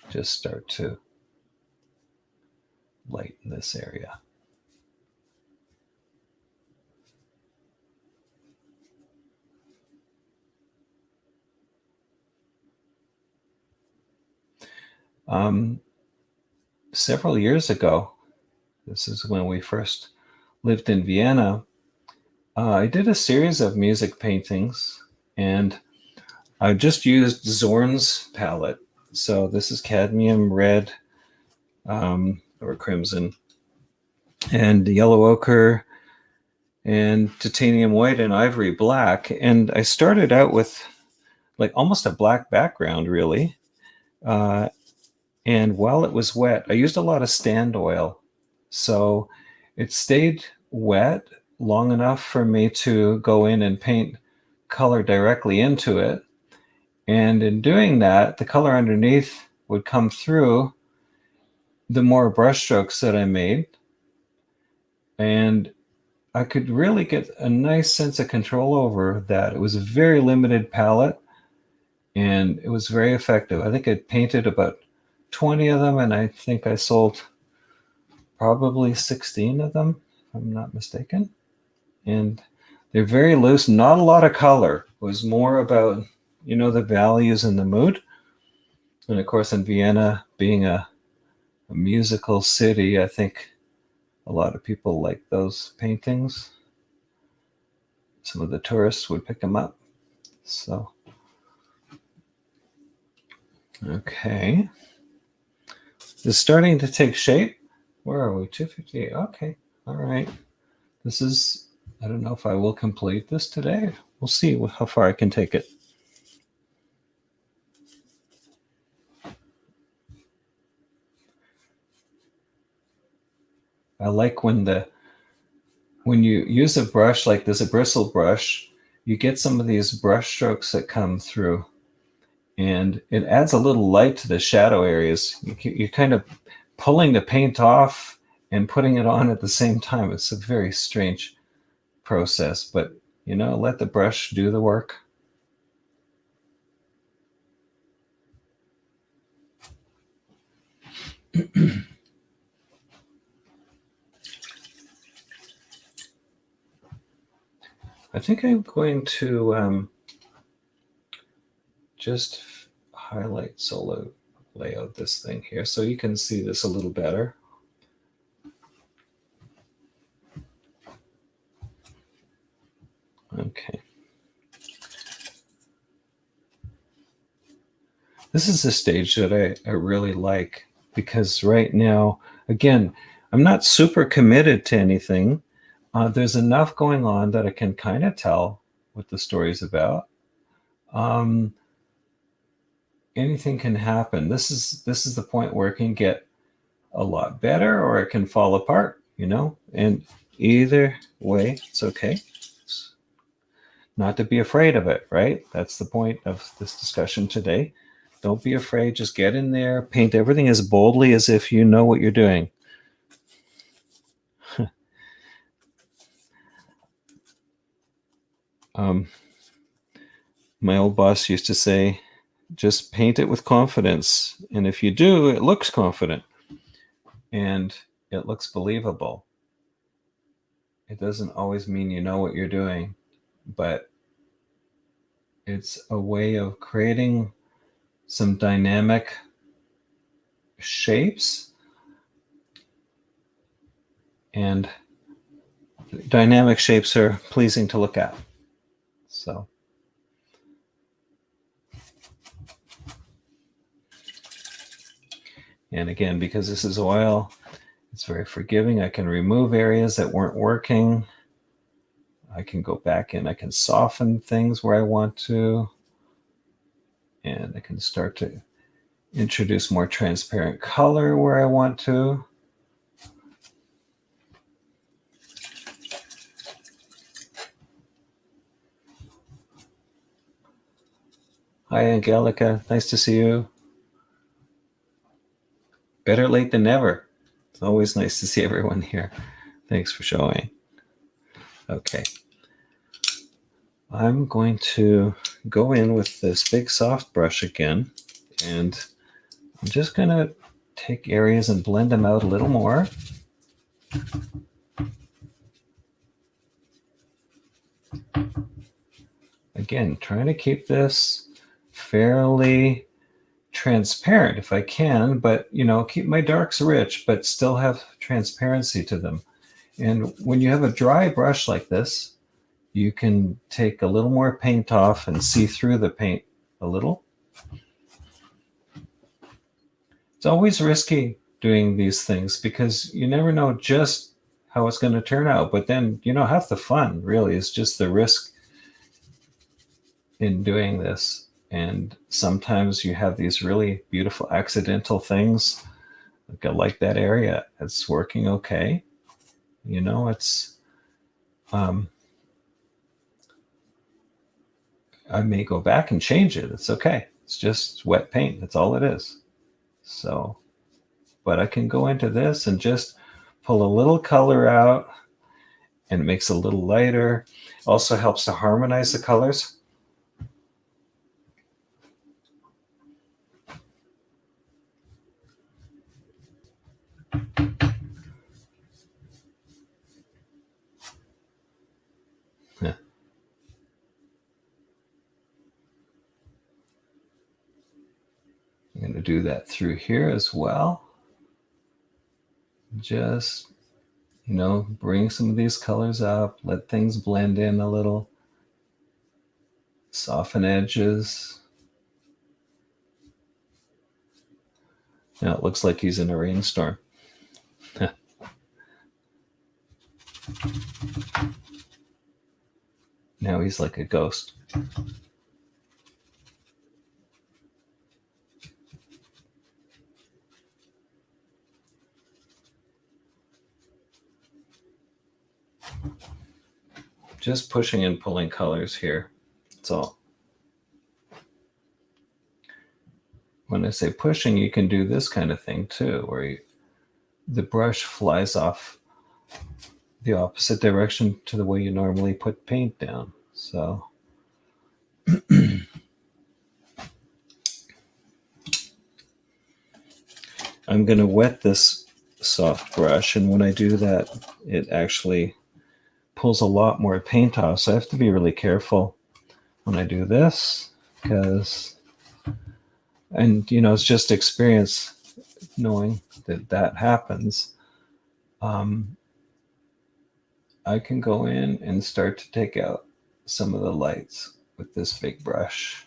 just start to lighten this area. Several years ago, this is when we first lived in Vienna, I did a series of music paintings, and I just used Zorn's palette. So this is cadmium red or crimson, and yellow ochre, and titanium white, and ivory black. And I started out with like almost a black background, really. And while it was wet, I used a lot of stand oil. So it stayed wet long enough for me to go in and paint color directly into it. And in doing that, the color underneath would come through the more brush strokes that I made. And I could really get a nice sense of control over that. It was a very limited palette, and it was very effective. I think I painted about 20 of them, and I think I sold probably 16 of them, if I'm not mistaken. And they're very loose, not a lot of color. It was more about, the values and the mood. And of course, in Vienna, being a musical city, I think a lot of people like those paintings. Some of the tourists would pick them up. So, okay. It's starting to take shape. Where are we? 258. Okay. All right. This is, I don't know if I will complete this today. We'll see how far I can take it. I like when you use a brush like this, a bristle brush, you get some of these brush strokes that come through, and it adds a little light to the shadow areas. You're kind of pulling the paint off and putting it on at the same time. It's a very strange process, but let the brush do the work. I think I'm going to just highlight solo layout this thing here so you can see this a little better. Okay. This is a stage that I really like, because right now, again, I'm not super committed to anything. There's enough going on that I can kind of tell what the story's about. Anything can happen. This is the point where it can get a lot better or it can fall apart, and either way, it's okay. Not to be afraid of it, right? That's the point of this discussion today. Don't be afraid. Just get in there. Paint everything as boldly as if you know what you're doing. My old boss used to say, just paint it with confidence. And if you do, it looks confident and it looks believable. It doesn't always mean you know what you're doing, but it's a way of creating some dynamic shapes. And dynamic shapes are pleasing to look at. So. And again, because this is oil, it's very forgiving. I can remove areas that weren't working. I can go back in. I can soften things where I want to. And I can start to introduce more transparent color where I want to. Hi, Angelica. Nice to see you. Better late than never. It's always nice to see everyone here. Thanks for showing. Okay. I'm going to go in with this big soft brush again, and I'm just going to take areas and blend them out a little more. Again, trying to keep this fairly transparent if I can, but keep my darks rich, but still have transparency to them. And when you have a dry brush like this, you can take a little more paint off and see through the paint a little. It's always risky doing these things because you never know just how it's going to turn out. But then, half the fun really is just the risk in doing this. And sometimes you have these really beautiful accidental things. Like that area, it's working okay. It's I may go back and change it. It's okay. It's just wet paint. That's all it is. So, but I can go into this and just pull a little color out, and it makes it a little lighter. Also helps to harmonize the colors. Yeah. I'm going to do that through here as well. Just, bring some of these colors up, let things blend in a little, soften edges. Now it looks like he's in a rainstorm. Now he's like a ghost. Just pushing and pulling colors here. That's all. When I say pushing, you can do this kind of thing too, where the brush flies off the opposite direction to the way you normally put paint down. So I'm going to wet this soft brush, and when I do that, it actually pulls a lot more paint off. So I have to be really careful when I do this, because, and it's just experience knowing that happens. I can go in and start to take out some of the lights with this big brush.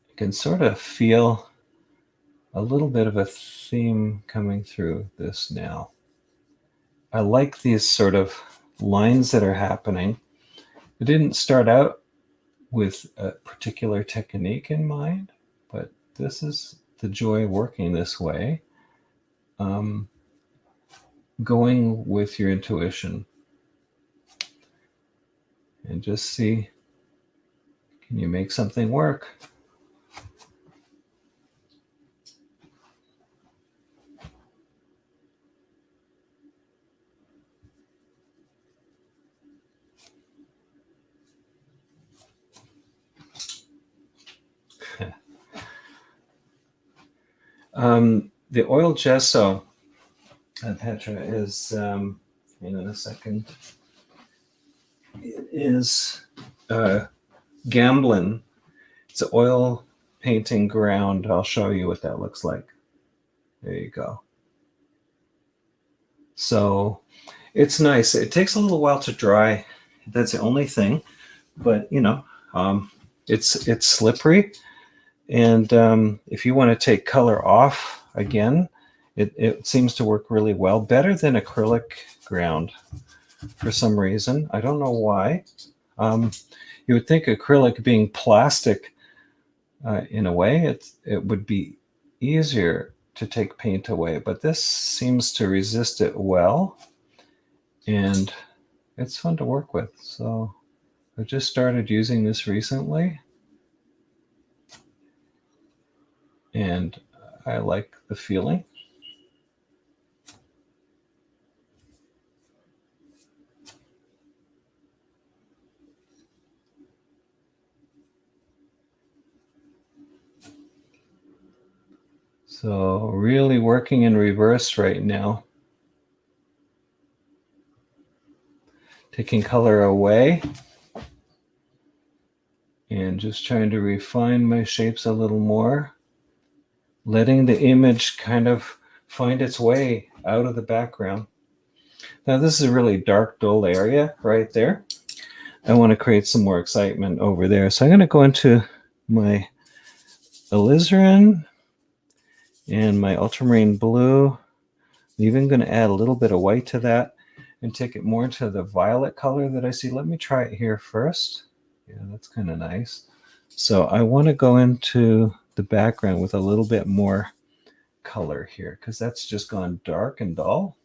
You can sort of feel a little bit of a theme coming through this now. I like these sort of lines that are happening. I didn't start out with a particular technique in mind, but this is the joy of working this way. going with your intuition and just see, can you make something work? The oil gesso Petra is, in a second, it is Gamblin. It's an oil painting ground. I'll show you what that looks like. There you go. So it's nice. It takes a little while to dry. That's the only thing. But, it's slippery. And if you want to take color off again, it seems to work really well. Better than acrylic ground for some reason. I don't know why. You would think acrylic being plastic, in a way, it would be easier to take paint away. But this seems to resist it well. And it's fun to work with. So I just started using this recently. And I like the feeling. So really working in reverse right now. Taking color away and just trying to refine my shapes a little more. Letting the image kind of find its way out of the background. Now this is a really dark, dull area right there. I want to create some more excitement over there. So I'm going to go into my alizarin and my ultramarine blue. I'm even going to add a little bit of white to that and take it more into the violet color that I see. Let me try it here first. Yeah, that's kind of nice. So I want to go into the background with a little bit more color here because that's just gone dark and dull.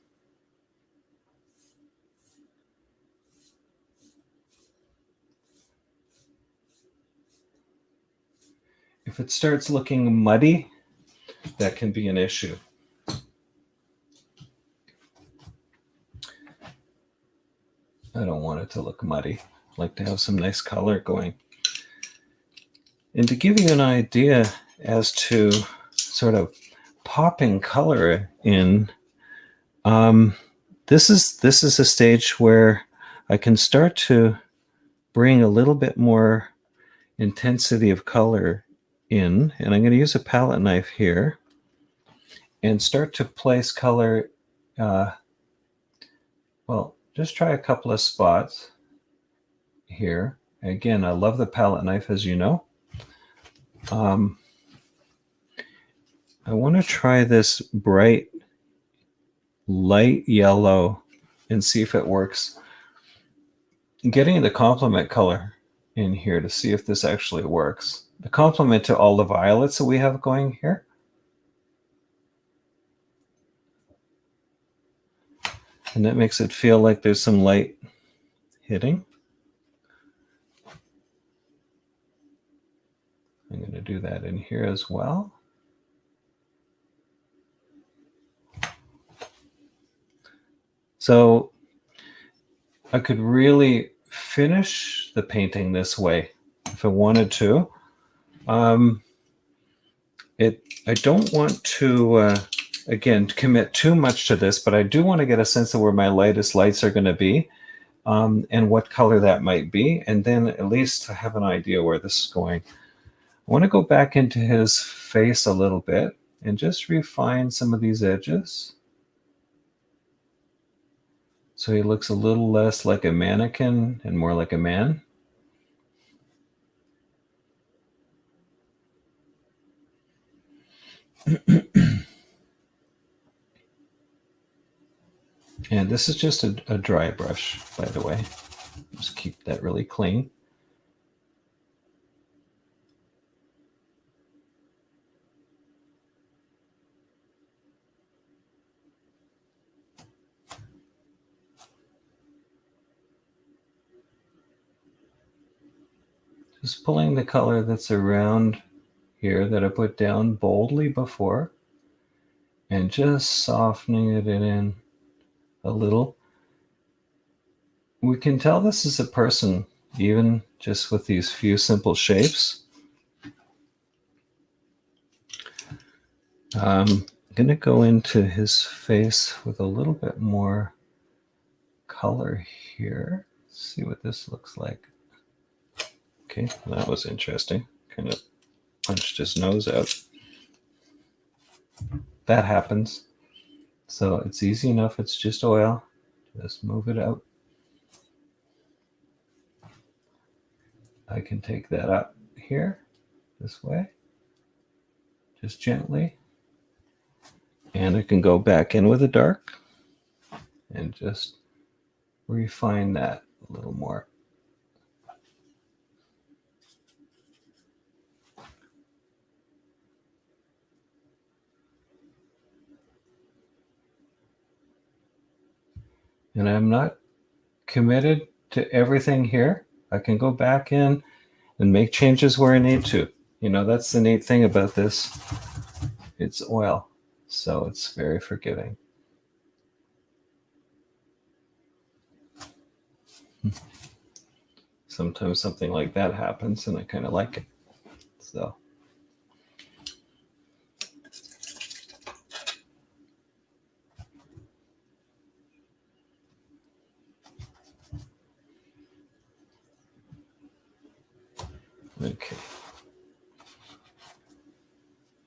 If it starts looking muddy, that can be an issue. I don't want it to look muddy. I like to have some nice color going. And to give you an idea as to sort of popping color in, this is a stage where I can start to bring a little bit more intensity of color in, and I'm going to use a palette knife here and start to place color. Well, just try a couple of spots here. Again, I love the palette knife, as you know. I want to try this bright light yellow and see if it works. Getting the complement color in here to see if this actually works. The complement to all the violets that we have going here. And that makes it feel like there's some light hitting. I'm going to do that in here as well. So I could really finish the painting this way if I wanted to. I don't want to, again, commit too much to this, but I do want to get a sense of where my lightest lights are going to be, and what color that might be, and then at least have an idea where this is going. I want to go back into his face a little bit and just refine some of these edges. So he looks a little less like a mannequin and more like a man. And this is just a dry brush, by the way. Just keep that really clean. Just pulling the color that's around here that I put down boldly before and just softening it in a little. We can tell this is a person even just with these few simple shapes. I'm going to go into his face with a little bit more color here. See what this looks like. Okay, that was interesting. Kind of punched his nose out. That happens. So it's easy enough. It's just oil. Just move it out. I can take that up here, this way, just gently. And I can go back in with a dark and just refine that a little more. And I'm not committed to everything here. I can go back in and make changes where I need to. You know, that's the neat thing about this. It's oil, so it's very forgiving. Sometimes something like that happens and I kind of like it. So. Okay.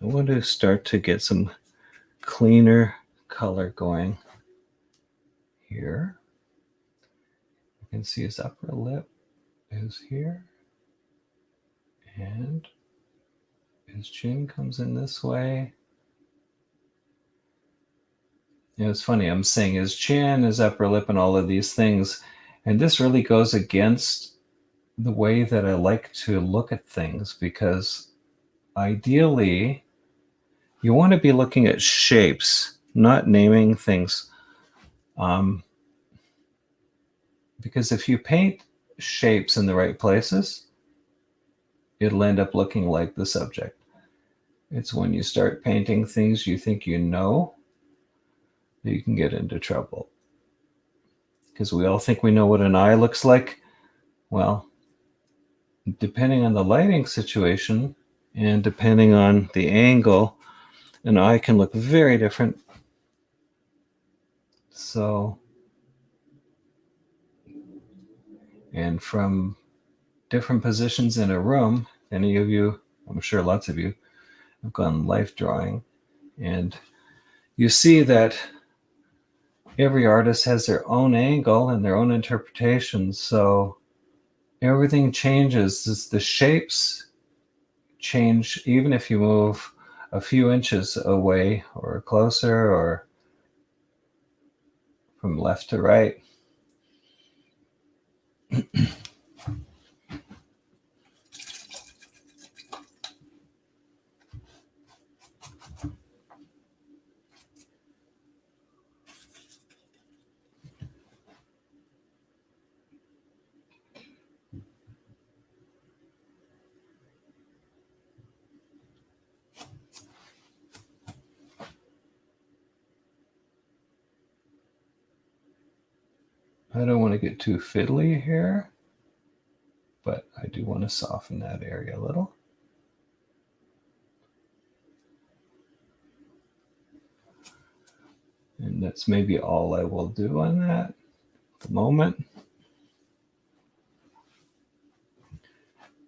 I want to start to get some cleaner color going here. You can see his upper lip is here. And his chin comes in this way. You know, it's funny, I'm saying his chin, his upper lip, and all of these things. And this really goes against the way that I like to look at things, because ideally you want to be looking at shapes, not naming things. Because if you paint shapes in the right places, it'll end up looking like the subject. It's when you start painting things you think you know that you can get into trouble. Because we all think we know what an eye looks like. Well, depending on the lighting situation and depending on the angle, an eye can look very different. So, and from different positions in a room, any of you, I'm sure lots of you, have gone life drawing, and you see that every artist has their own angle and their own interpretation. So everything changes. The shapes change even if you move a few inches away or closer or from left to right. I don't want to get too fiddly here, but I do want to soften that area a little. And that's maybe all I will do on that at the moment.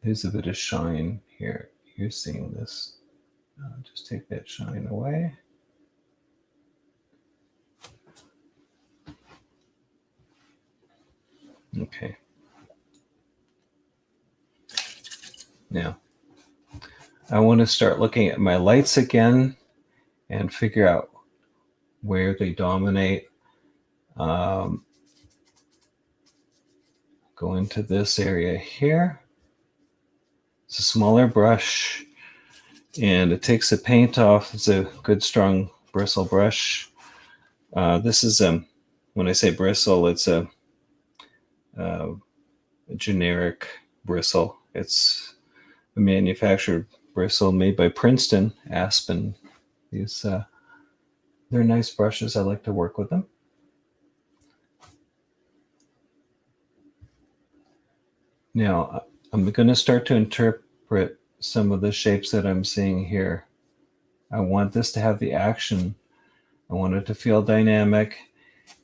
There's a bit of shine here. You're seeing this. Just take that shine away. Okay. Now, I want to start looking at my lights again and figure out where they dominate. Go into this area here. It's a smaller brush, and it takes the paint off. It's a good strong bristle brush. This is when I say bristle, it's a generic bristle. It's a manufactured bristle made by Princeton, Aspen. These they're nice brushes. I like to work with them. Now I'm going to start to interpret some of the shapes that I'm seeing here. I want this to have the action. I want it to feel dynamic.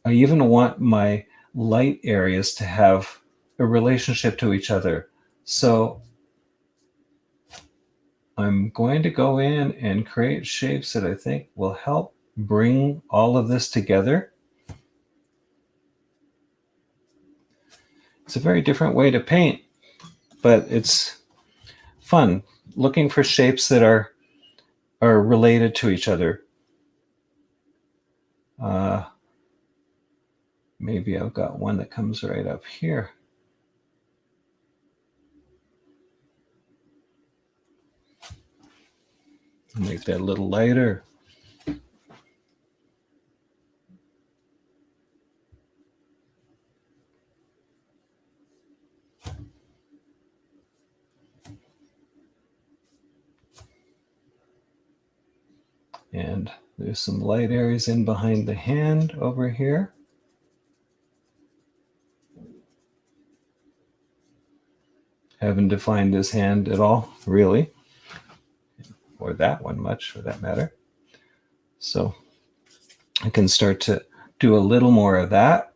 I even want my light areas to have a relationship to each other. So I'm going to go in and create shapes that I think will help bring all of this together. It's a very different way to paint, but it's fun looking for shapes that are related to each other. Maybe I've got one that comes right up here. Make that a little lighter. And there's some light areas in behind the hand over here. Haven't defined this hand at all, really. Or that one much, for that matter. So I can start to do a little more of that.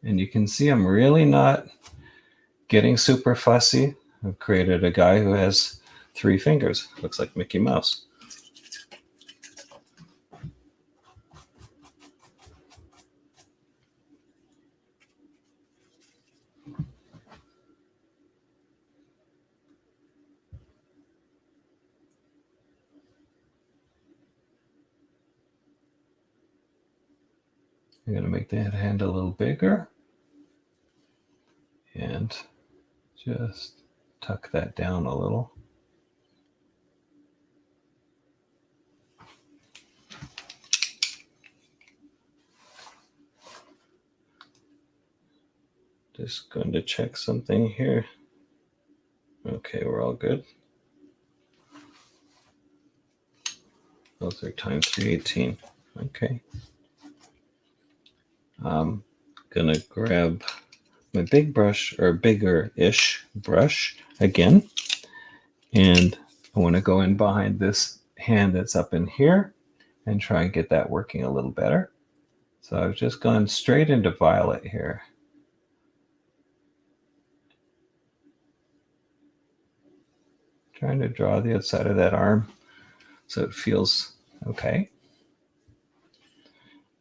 And you can see I'm really not getting super fussy. I've created a guy who has 3 fingers. Looks like Mickey Mouse. I'm going to make that hand a little bigger. And just tuck that down a little. Just going to check something here. Okay, we're all good. Those are times 318. Okay. I'm gonna grab my big brush, or bigger-ish brush again, and I want to go in behind this hand that's up in here and try and get that working a little better. So I've just gone straight into violet here. Trying to draw the outside of that arm so it feels okay.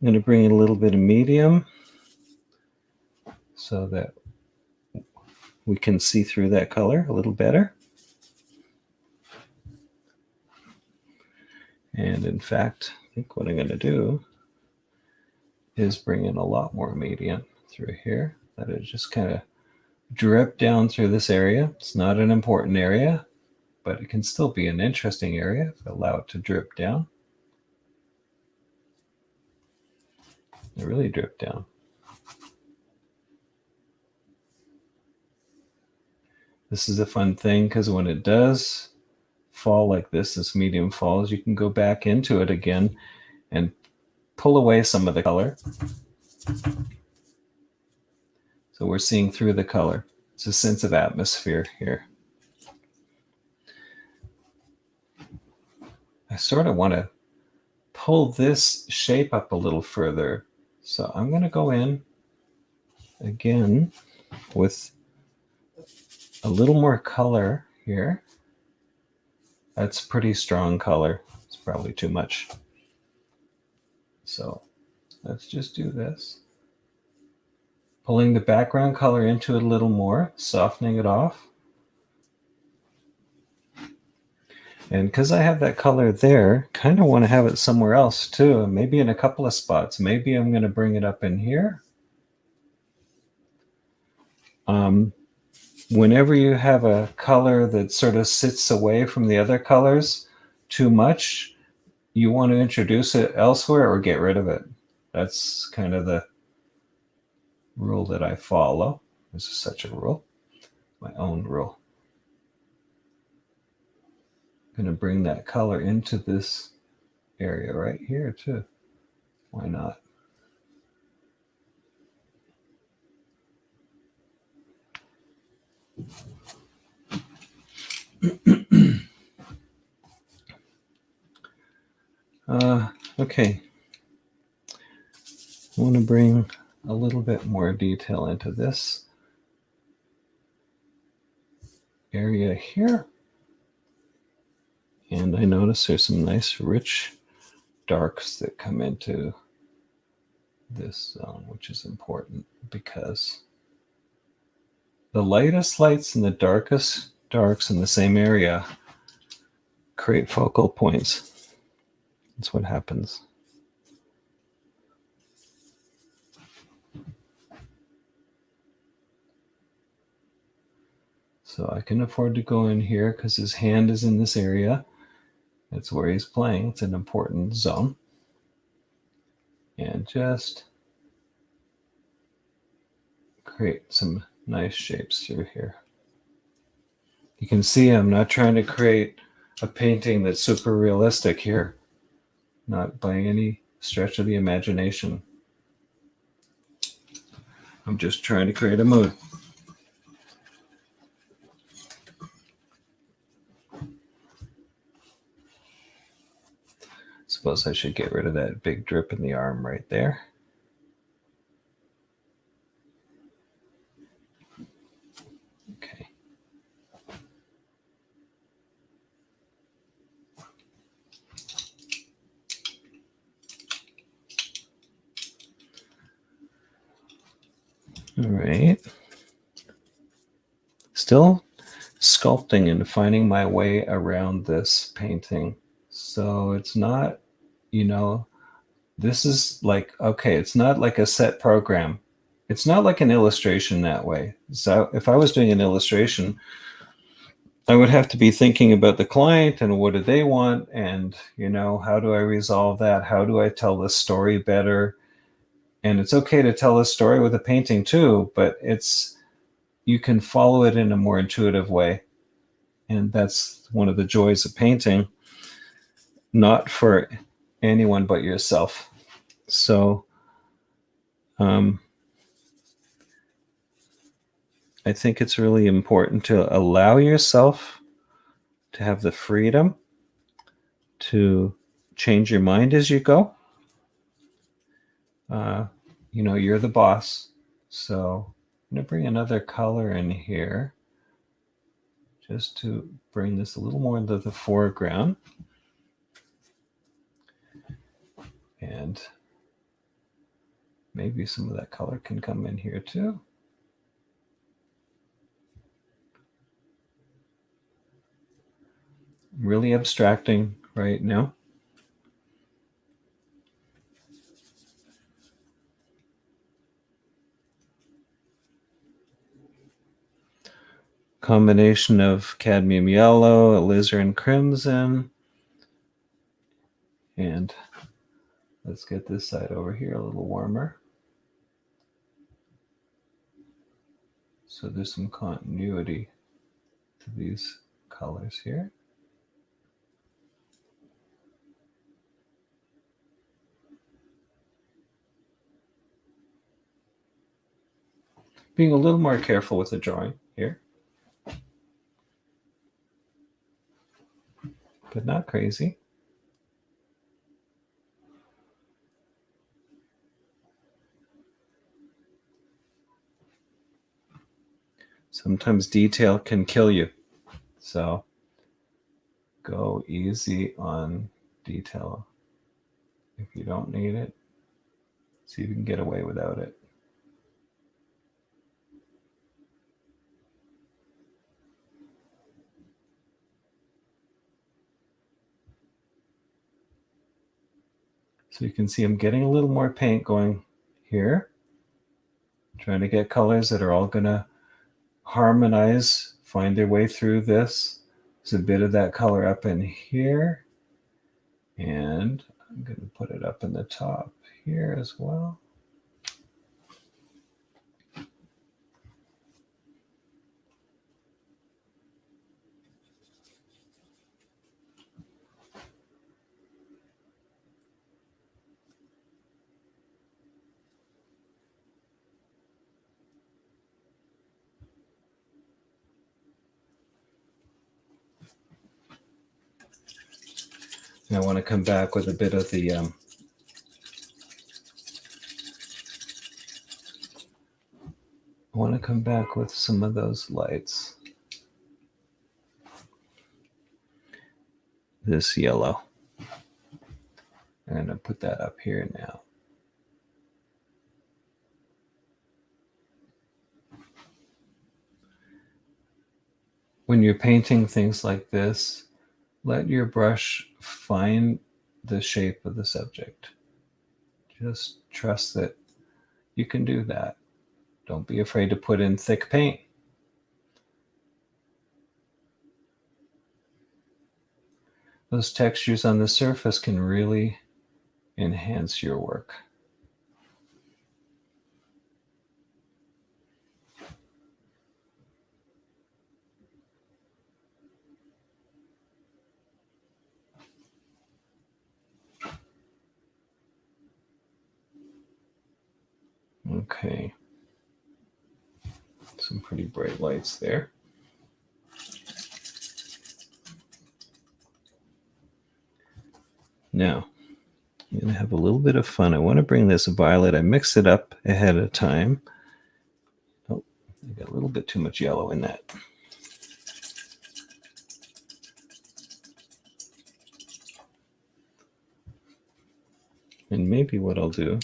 I'm going to bring in a little bit of medium so that we can see through that color a little better. And in fact, I think what I'm going to do is bring in a lot more medium through here. Let it just kind of drip down through this area. It's not an important area, but it can still be an interesting area if I allow it to drip down. It really dripped down. This is a fun thing because when it does fall like this medium falls, you can go back into it again and pull away some of the color. So we're seeing through the color. It's a sense of atmosphere here. I sort of want to pull this shape up a little further. So I'm going to go in again with a little more color here. That's pretty strong color. It's probably too much. So let's just do this. Pulling the background color into it a little more, softening it off. And because I have that color there, kind of want to have it somewhere else too, maybe in a couple of spots. Maybe I'm going to bring it up in here. Whenever you have a color that sort of sits away from the other colors too much, you want to introduce it elsewhere or get rid of it. That's kind of the rule that I follow. This is such a rule, my own rule. I'm going to bring that color into this area right here too. Why not? Okay. I want to bring a little bit more detail into this area here. And I notice there's some nice rich darks that come into this zone, which is important because the lightest lights and the darkest darks in the same area create focal points. That's what happens. So I can afford to go in here because his hand is in this area. That's where he's playing. It's an important zone. And just create some nice shapes through here. You can see I'm not trying to create a painting that's super realistic here. Not by any stretch of the imagination. I'm just trying to create a mood. Suppose I should get rid of that big drip in the arm right there. Okay. All right. Still sculpting and finding my way around this painting. So it's not, this is like, okay, it's not like a set program. It's not like an illustration that way. So if I was doing an illustration, I would have to be thinking about the client and what do they want, and how do I resolve that? How do I tell this story better? And it's okay to tell a story with a painting too, but you can follow it in a more intuitive way. And that's one of the joys of painting, not for anyone but yourself. So I think it's really important to allow yourself to have the freedom to change your mind as you go. You're the boss. So I'm going to bring another color in here just to bring this a little more into the foreground. And maybe some of that color can come in here too. I'm really abstracting right now. Combination of cadmium yellow, alizarin crimson, and let's get this side over here a little warmer. So there's some continuity to these colors here. Being a little more careful with the drawing here, but not crazy. Sometimes detail can kill you. So go easy on detail. If you don't need it, see if you can get away without it. So you can see I'm getting a little more paint going here. Trying to get colors that are all going to harmonize, find their way through this. There's a bit of that color up in here. And I'm going to put it up in the top here as well. I want to come back with a bit of the I want to come back with some of those lights. This yellow. I'm going to put that up here now. When you're painting things like this, let your brush find the shape of the subject. Just trust that you can do that. Don't be afraid to put in thick paint. Those textures on the surface can really enhance your work. Okay. Some pretty bright lights there. Now, I'm going to have a little bit of fun. I want to bring this violet. I mixed it up ahead of time. Oh, I got a little bit too much yellow in that. And maybe what I'll do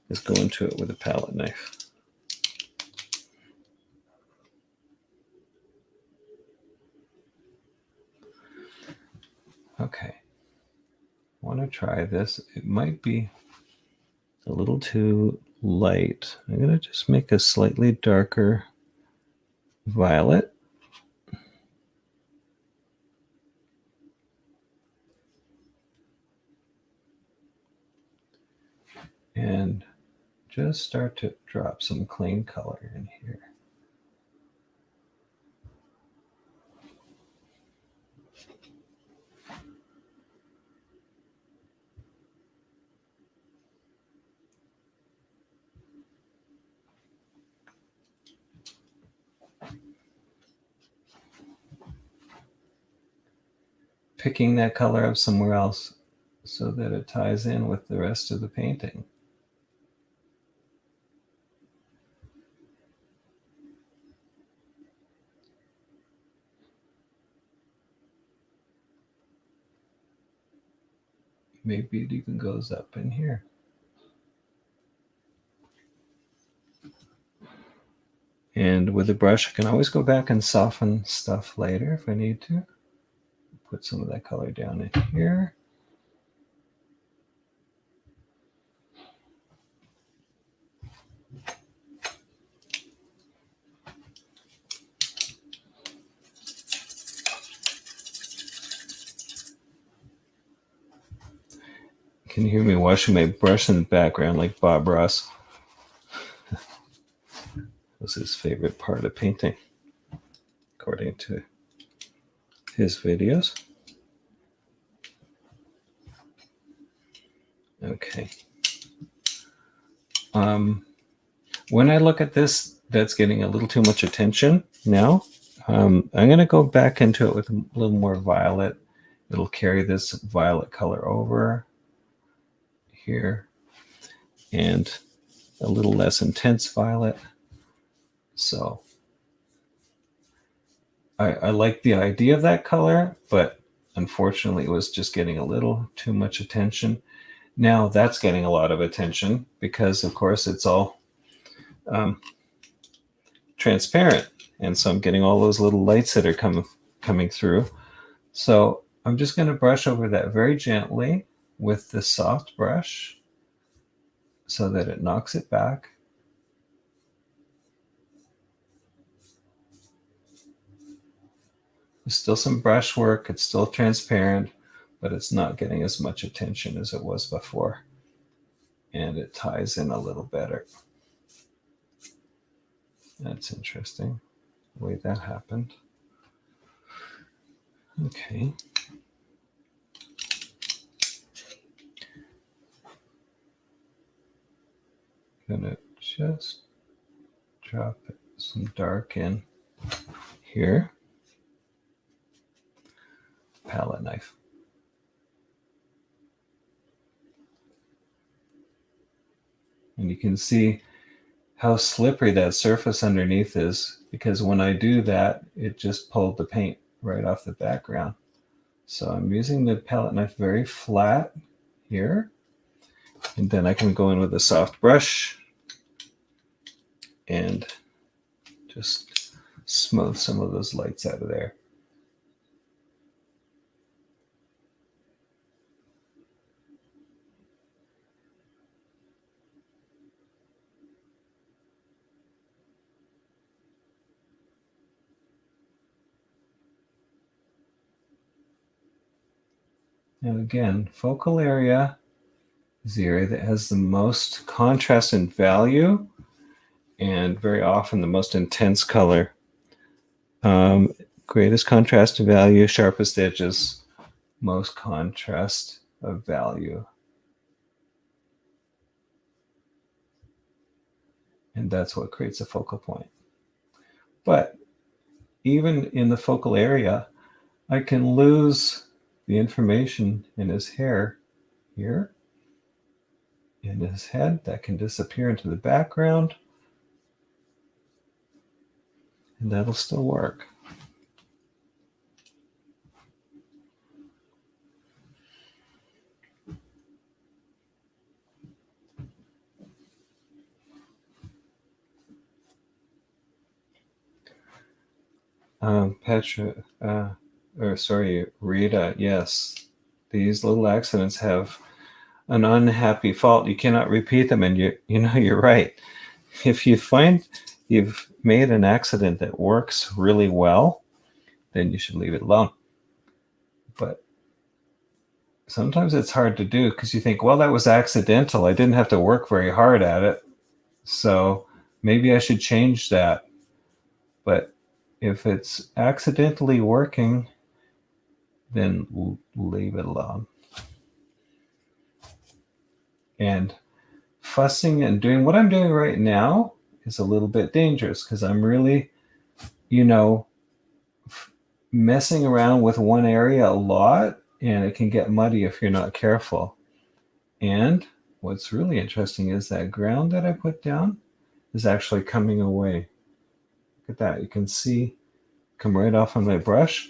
is go into it with a palette knife. Okay. I want to try this. It might be a little too light. I'm going to just make a slightly darker violet. And just start to drop some clean color in here. Picking that color up somewhere else so that it ties in with the rest of the painting. Maybe it even goes up in here. And with a brush, I can always go back and soften stuff later if I need to. Put some of that color down in here. Can you hear me washing my brush in the background like Bob Ross? That was his favorite part of painting, according to his videos. Okay. When I look at this, that's getting a little too much attention now. I'm going to go back into it with a little more violet. It'll carry this violet color over here and a little less intense violet. So I like the idea of that color, but unfortunately it was just getting a little too much attention. Now that's getting a lot of attention because, of course, it's all transparent. And so I'm getting all those little lights that are coming through. So I'm just going to brush over that very gently with the soft brush so that it knocks it back. There's still some brush work. It's still transparent, but it's not getting as much attention as it was before. And it ties in a little better. That's interesting, the way that happened. Okay. Gonna just drop some dark in here. Palette knife. And you can see how slippery that surface underneath is, because when I do that, it just pulled the paint right off the background. So I'm using the palette knife very flat here. And then I can go in with a soft brush and just smooth some of those lights out of there. Now again, focal area is the area that has the most contrast and value, and very often the most intense color. Greatest contrast to value, sharpest edges, most contrast of value. And that's what creates a focal point. But even in the focal area, I can lose the information in his hair here, in his head. That can disappear into the background, and that'll still work. Rita, yes, these little accidents have an unhappy fault. You cannot repeat them, and you're right. If you find you've made an accident that works really well, then you should leave it alone. But sometimes it's hard to do because you think, well, that was accidental. I didn't have to work very hard at it, so maybe I should change that. But if it's accidentally working, then leave it alone. And fussing and doing what I'm doing right now is a little bit dangerous because I'm really, messing around with one area a lot, and it can get muddy if you're not careful. And what's really interesting is that ground that I put down is actually coming away. Look at that. You can see come right off on my brush.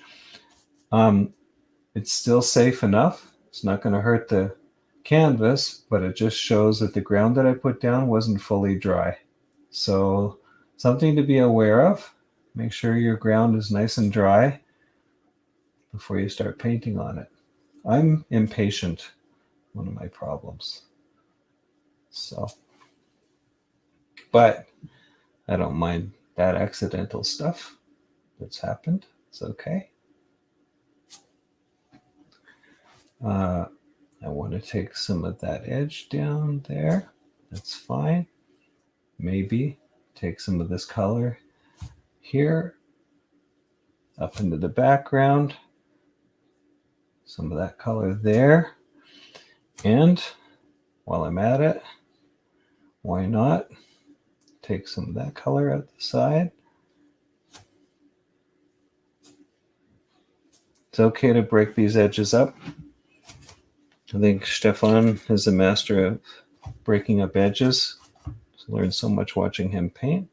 It's still safe enough. It's not going to hurt the canvas, but it just shows that the ground that I put down wasn't fully dry. So something to be aware of. Make sure your ground is nice and dry before you start painting on it. I'm impatient, one of my problems. So, but I don't mind that accidental stuff that's happened. It's okay. I want to take some of that edge down there. That's fine. Maybe take some of this color here up into the background. Some of that color there. And while I'm at it, why not take some of that color out the side? It's okay to break these edges up. I think Stefan is a master of breaking up edges. I learned so much watching him paint.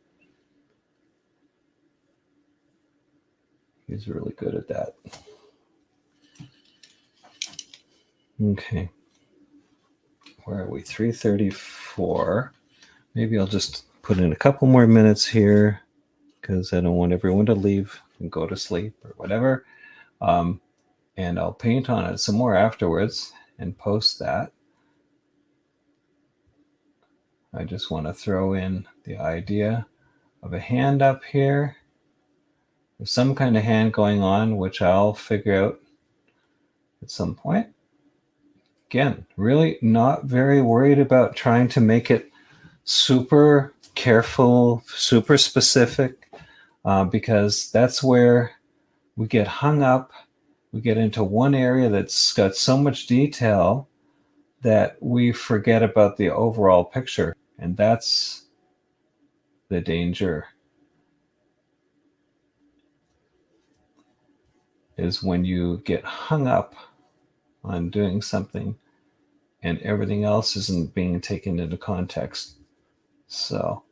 He's really good at that. Okay. Where are we? 3:34. Maybe I'll just put in a couple more minutes here because I don't want everyone to leave and go to sleep or whatever. And I'll paint on it some more afterwards and post that. I just want to throw in the idea of a hand up here. There's some kind of hand going on, which I'll figure out at some point. Again, really not very worried about trying to make it super careful, super specific, because that's where we get hung up. We get into one area that's got so much detail that we forget about the overall picture. And that's the danger, is when you get hung up on doing something and everything else isn't being taken into context. So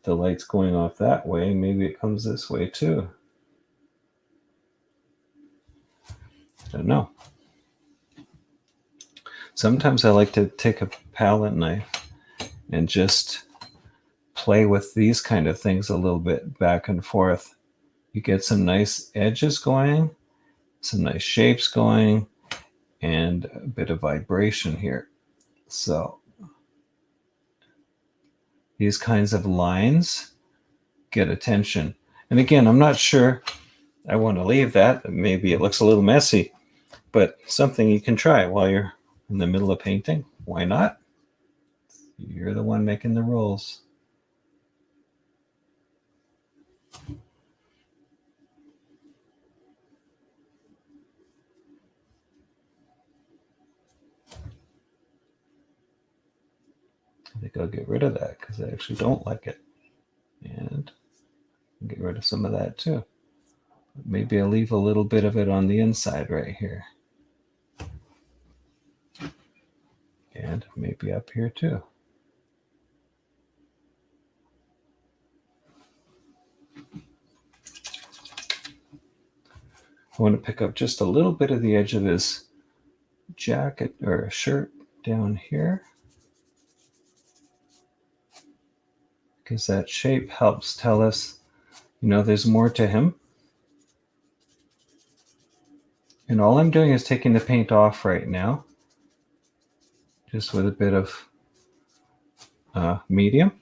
the light's going off that way, maybe it comes this way too. I don't know. Sometimes I like to take a palette knife and just play with these kind of things a little bit back and forth. You get some nice edges going, some nice shapes going, and a bit of vibration here. So these kinds of lines get attention. And again, I'm not sure I want to leave that. Maybe it looks a little messy, but something you can try while you're in the middle of painting. Why not? You're the one making the rules. I think I'll get rid of that because I actually don't like it. And get rid of some of that too. Maybe I'll leave a little bit of it on the inside right here. And maybe up here too. I want to pick up just a little bit of the edge of his jacket or shirt down here, because that shape helps tell us, you know, there's more to him. And all I'm doing is taking the paint off right now, just with a bit of medium.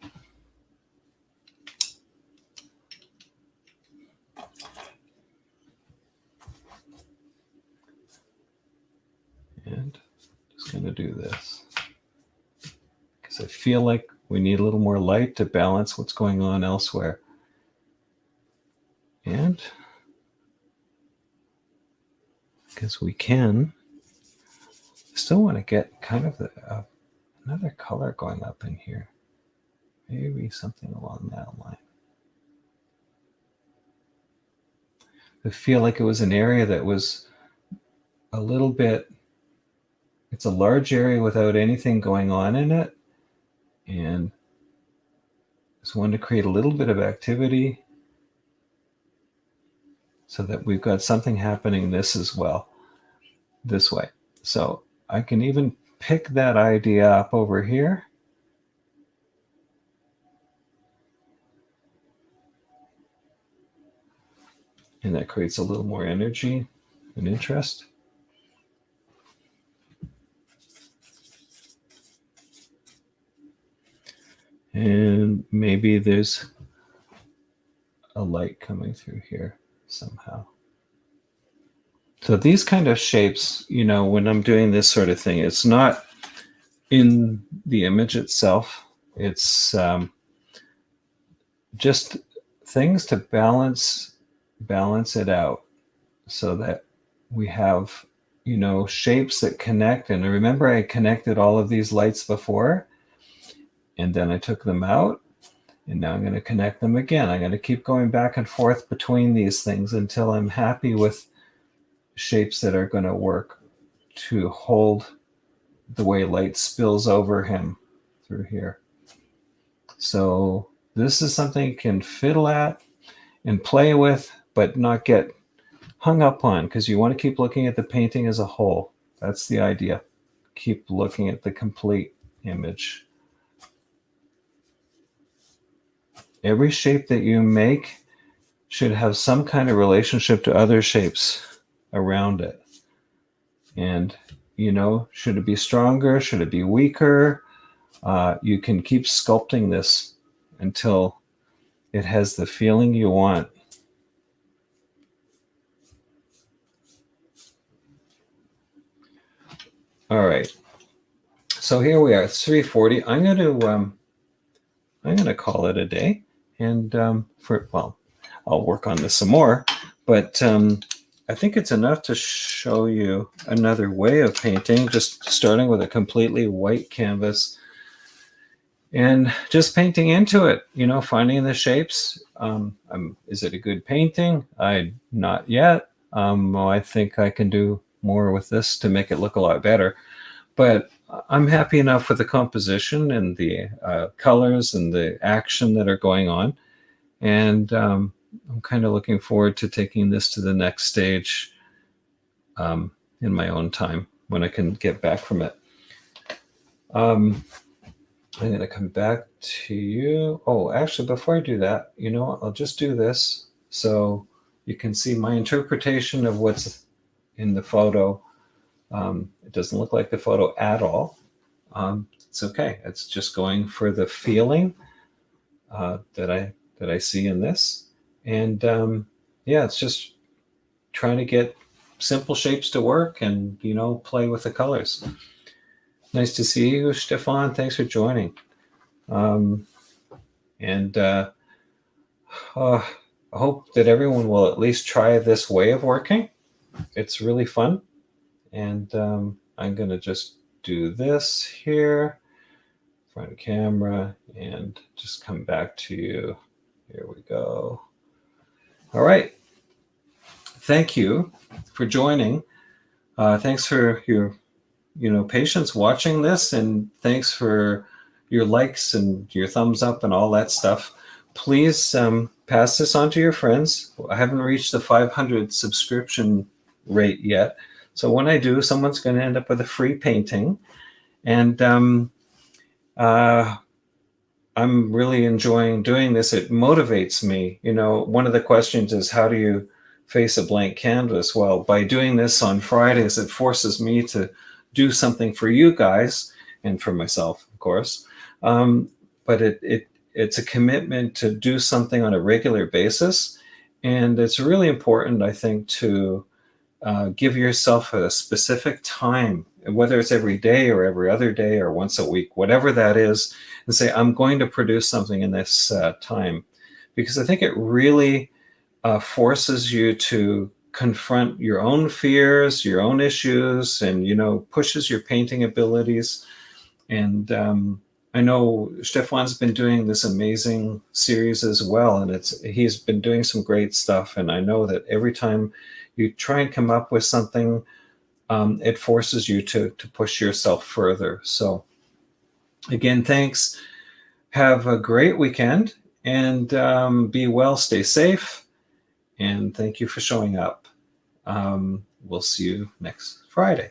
And just going to do this because I feel like we need a little more light to balance what's going on elsewhere. And because we can, still want to get kind of another color going up in here. Maybe something along that line. I feel like it was an area that was a little bit, it's a large area without anything going on in it. And just wanted to create a little bit of activity so that we've got something happening this as well, this way. So I can even pick that idea up over here. And that creates a little more energy and interest. And maybe there's a light coming through here somehow. So these kind of shapes, you know, when I'm doing this sort of thing, it's not in the image itself. It's just things to balance it out so that we have, you know, shapes that connect. And remember, I connected all of these lights before, and then I took them out, and now I'm going to connect them again. I'm going to keep going back and forth between these things until I'm happy with shapes that are going to work to hold the way light spills over him through here. So this is something you can fiddle at and play with, but not get hung up on, because you want to keep looking at the painting as a whole. That's the idea. Keep looking at the complete image. Every shape that you make should have some kind of relationship to other shapes around it. And, you know, should it be stronger? Should it be weaker? You can keep sculpting this until it has the feeling you want. All right. So here we are. It's 3:40. I'm going to call it a day. And I'll work on this some more. But I think it's enough to show you another way of painting, just starting with a completely white canvas and just painting into it, finding the shapes. Is it a good painting? Not yet. I think I can do more with this to make it look a lot better. But I'm happy enough with the composition and the colors and the action that are going on. And I'm kind of looking forward to taking this to the next stage in my own time when I can get back from it. I'm going to come back to you. Oh, actually, before I do that, you know what? I'll just do this so you can see my interpretation of what's in the photo. It doesn't look like the photo at all. It's okay. It's just going for the feeling that I see in this. And yeah, it's just trying to get simple shapes to work and, play with the colors. Nice to see you, Stefan. Thanks for joining. And I hope that everyone will at least try this way of working. It's really fun. And I'm going to just do this here, front of camera, and just come back to you. Here we go. All right. Thank you for joining. Thanks for your patience watching this, and thanks for your likes and your thumbs up and all that stuff. Please pass this on to your friends. I haven't reached the 500 subscription rate yet. So when I do, someone's going to end up with a free painting. And I'm really enjoying doing this. It motivates me. One of the questions is, how do you face a blank canvas? Well, by doing this on Fridays, it forces me to do something for you guys and for myself, of course. But it's a commitment to do something on a regular basis. And it's really important, I think, to give yourself a specific time, whether it's every day or every other day or once a week, whatever that is, and say, I'm going to produce something in this time. Because I think it really forces you to confront your own fears, your own issues, and, pushes your painting abilities. And I know Stefan's been doing this amazing series as well, and he's been doing some great stuff. And I know that every time you try and come up with something, it forces you to push yourself further. So again, thanks. Have a great weekend, and be well, stay safe, and thank you for showing up. We'll see you next Friday.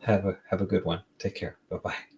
Have a good one. Take care. Bye-bye.